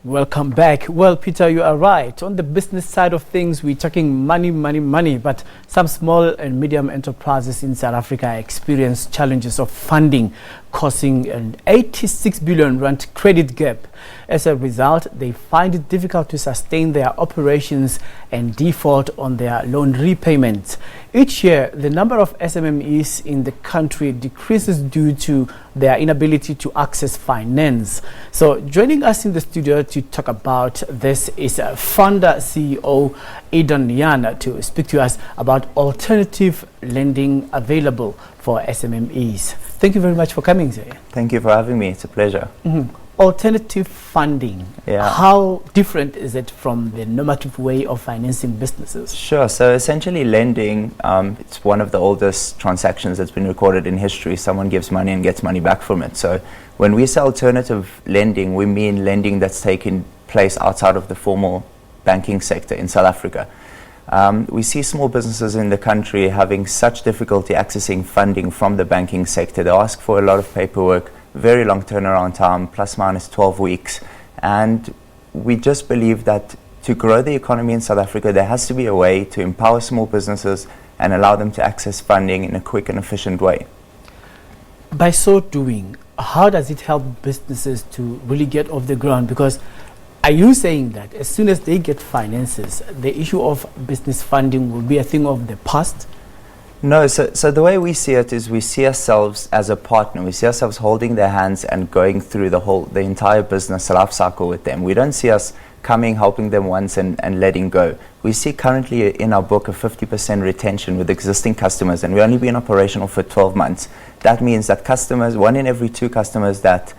Welcome back. Well, Peter, you are right. On the business side of things, we're talking money, but some small and medium enterprises in South Africa experience challenges of funding, causing an 86 billion rand credit gap. As a result, they find it difficult to sustain their operations and default on their loan repayments. Each year, the number of SMMEs in the country decreases due to their inability to access finance. So joining us in the studio to talk about this is founder CEO Aidan Yana to speak to us about alternative lending available for SMMEs. Thank you very much for coming, sir. Thank you for having me. It's a pleasure. Alternative funding. Yeah. How different is it from the normative way of financing businesses? Sure. So essentially lending, it's one of the oldest transactions that's been recorded in history. Someone gives money and gets money back from it. So when we say alternative lending, we mean lending that's taking place outside of the formal banking sector in South Africa. We see small businesses in the country having such difficulty accessing funding from the banking sector. They ask for a lot of paperwork, very long turnaround time, plus minus 12 weeks. And we just believe that to grow the economy in South Africa, there has to be a way to empower small businesses and allow them to access funding in a quick and efficient way. By so doing, how does it help businesses to really get off the ground? Because are you saying that as soon as they get finances, the issue of business funding will be a thing of the past? No, so the way we see it is we see ourselves as a partner. We see ourselves holding their hands and going through the entire business life cycle with them. We don't see us coming, helping them once and letting go. We see currently in our book a 50% retention with existing customers, and we've only been operational for 12 months. That means that customers, 1 in every 2 customers that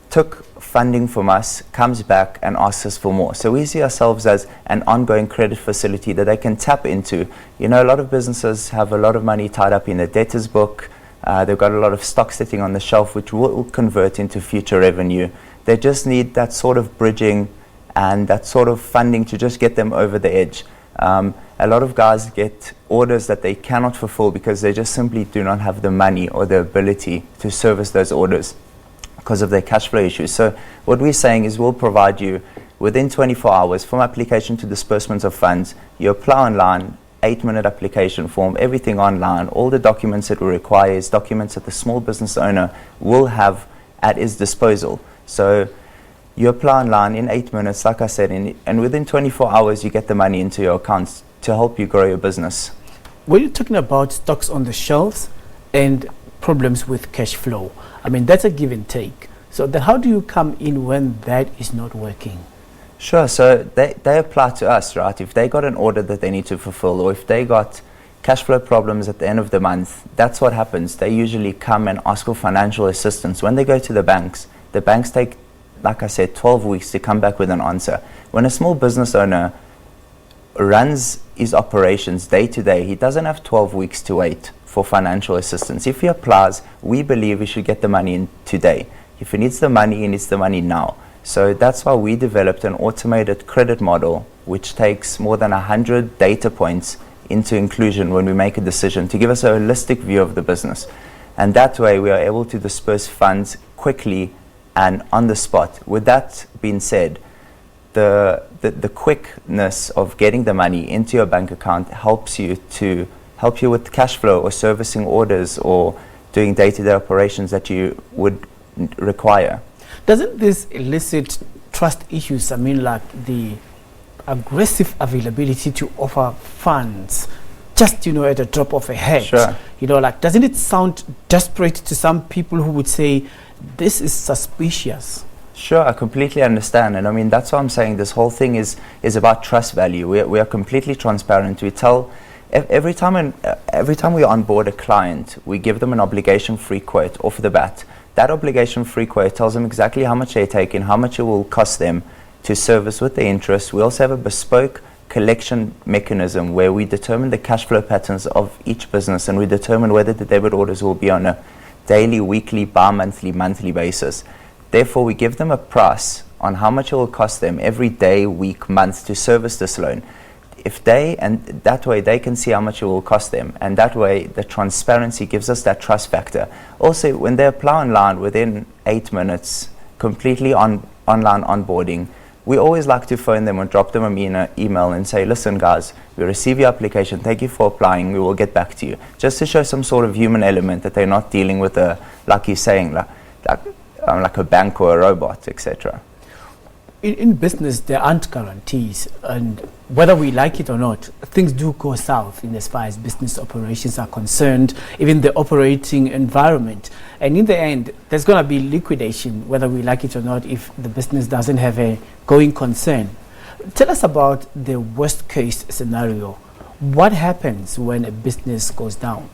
took funding from us comes back and asks us for more. So we see ourselves as an ongoing credit facility that they can tap into. You know, a lot of businesses have a lot of money tied up in the debtors book. They've got a lot of stock sitting on the shelf which will convert into future revenue. They just need that sort of bridging and that sort of funding to just get them over the edge. A lot of guys get orders that they cannot fulfill because they just simply do not have the money or the ability to service those orders because of their cash flow issues. So what we're saying is we'll provide you within 24 hours from application to disbursement of funds. You apply online, 8-minute application form, everything online, all the documents it will require is documents that the small business owner will have at his disposal. So you apply online in 8 minutes, like I said, and within 24 hours you get the money into your accounts to help you grow your business. When you're talking about stocks on the shelves and problems with cash flow, I mean, that's a give and take. So then how do you come in when that is not working? Sure, so they apply to us, right? If they got an order that they need to fulfill, or if they got cash flow problems at the end of the month, that's what happens. They usually come and ask for financial assistance. When they go to the banks take like I said, 12 weeks to come back with an answer. When a small business owner runs his operations day to day, he doesn't have 12 weeks to wait for financial assistance. If he applies, we believe he should get the money in today. If he needs the money, he needs the money now. So that's why we developed an automated credit model which takes more than 100 data points into inclusion when we make a decision to give us a holistic view of the business. And that way we are able to disperse funds quickly and on the spot. With that being said, the quickness of getting the money into your bank account helps you with cash flow or servicing orders or doing day-to-day operations that you would require. Doesn't this elicit trust issues? I mean, like the aggressive availability to offer funds just, at a drop of a hat. Sure. Doesn't it sound desperate to some people who would say this is suspicious? Sure, I completely understand. And I mean, that's why I'm saying this whole thing is about trust value. We are completely transparent. We tell every time we onboard a client, we give them an obligation-free quote off the bat. That obligation-free quote tells them exactly how much they take and how much it will cost them to service with their interest. We also have a bespoke collection mechanism where we determine the cash flow patterns of each business, and we determine whether the debit orders will be on a daily, weekly, bi-monthly, monthly basis. Therefore, we give them a price on how much it will cost them every day, week, month to service this loan. And that way they can see how much it will cost them, and that way the transparency gives us that trust factor. Also, when they apply online within 8 minutes, completely online onboarding, we always like to phone them or drop them an email and say, listen guys, we receive your application, thank you for applying, we will get back to you. Just to show some sort of human element, that they're not dealing with like you're saying, like a bank or a robot, etc. In business, there aren't guarantees, and whether we like it or not, things do go south in as far as business operations are concerned, even the operating environment. And in the end, there's going to be liquidation, whether we like it or not, if the business doesn't have a going concern. Tell us about the worst case scenario. What happens when a business goes down?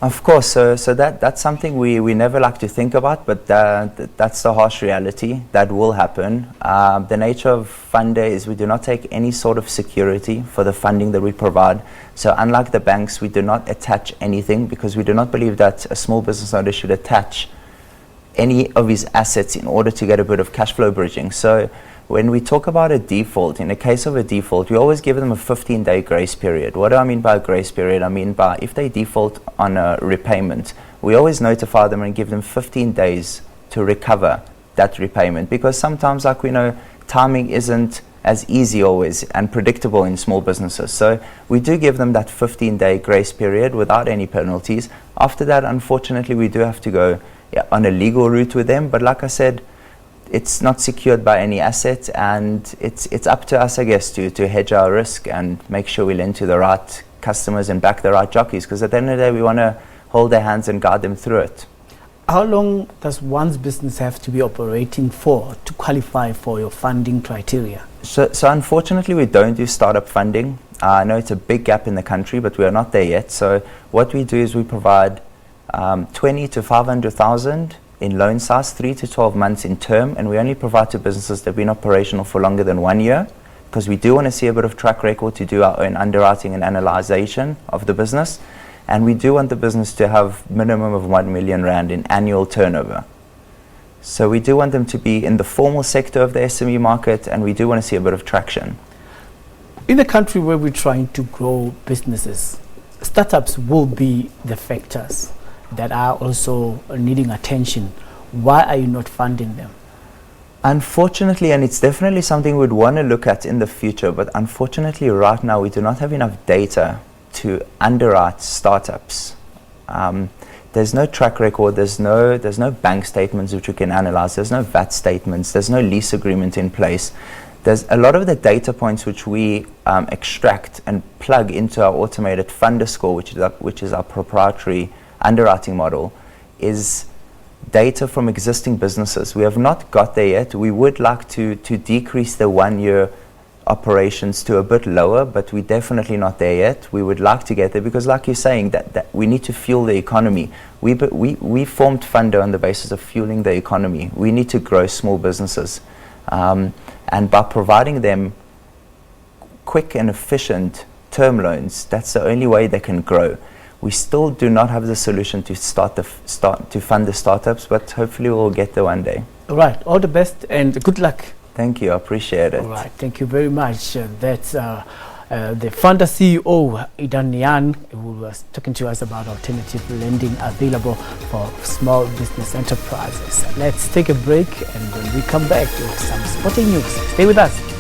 Of course, so that's something we never like to think about, but that's the harsh reality that will happen. The nature of Funde is we do not take any sort of security for the funding that we provide. So unlike the banks, we do not attach anything, because we do not believe that a small business owner should attach any of his assets in order to get a bit of cash flow bridging. So when we talk about a default, in the case of a default, we always give them a 15-day grace period. What do I mean by a grace period? I mean by if they default on a repayment, we always notify them and give them 15 days to recover that repayment, because sometimes, like we know, timing isn't as easy always and predictable in small businesses. So we do give them that 15-day grace period without any penalties. After that, unfortunately, we do have to go on a legal route with them. But like I said, it's not secured by any asset, and it's up to us, I guess, to hedge our risk and make sure we lend to the right customers and back the right jockeys, because at the end of the day, we want to hold their hands and guide them through it. How long does one's business have to be operating for to qualify for your funding criteria? So unfortunately, we don't do startup funding. I know it's a big gap in the country, but we are not there yet. So what we do is we provide 20 to 500,000 in loan size, 3 to 12 months in term, and we only provide to businesses that have been operational for longer than 1 year, because we do want to see a bit of track record to do our own underwriting and analyzation of the business, and we do want the business to have minimum of 1 million rand in annual turnover. So we do want them to be in the formal sector of the SME market, and we do want to see a bit of traction. In a country where we're trying to grow businesses, startups will be the factors that are also needing attention. Why are you not funding them? Unfortunately, and it's definitely something we'd want to look at in the future, but unfortunately right now we do not have enough data to underwrite startups. There's no track record, there's no bank statements which we can analyze, there's no VAT statements, there's no lease agreement in place. There's a lot of the data points which we extract and plug into our automated funder score, which is our proprietary underwriting model, is data from existing businesses. We have not got there yet. We would like to decrease the 1 year operations to a bit lower, but we're definitely not there yet. We would like to get there because, like you're saying, that we need to fuel the economy. We formed Fundo on the basis of fueling the economy. We need to grow small businesses, and by providing them quick and efficient term loans, that's the only way they can grow. We still do not have the solution to fund the startups, but hopefully we'll get there one day. All right, all the best and good luck. Thank you, I appreciate it. All right, thank you very much. That's the Fundo CEO, Idan Nyan, who was talking to us about alternative lending available for small business enterprises. Let's take a break, and when we come back to some sporting news, stay with us.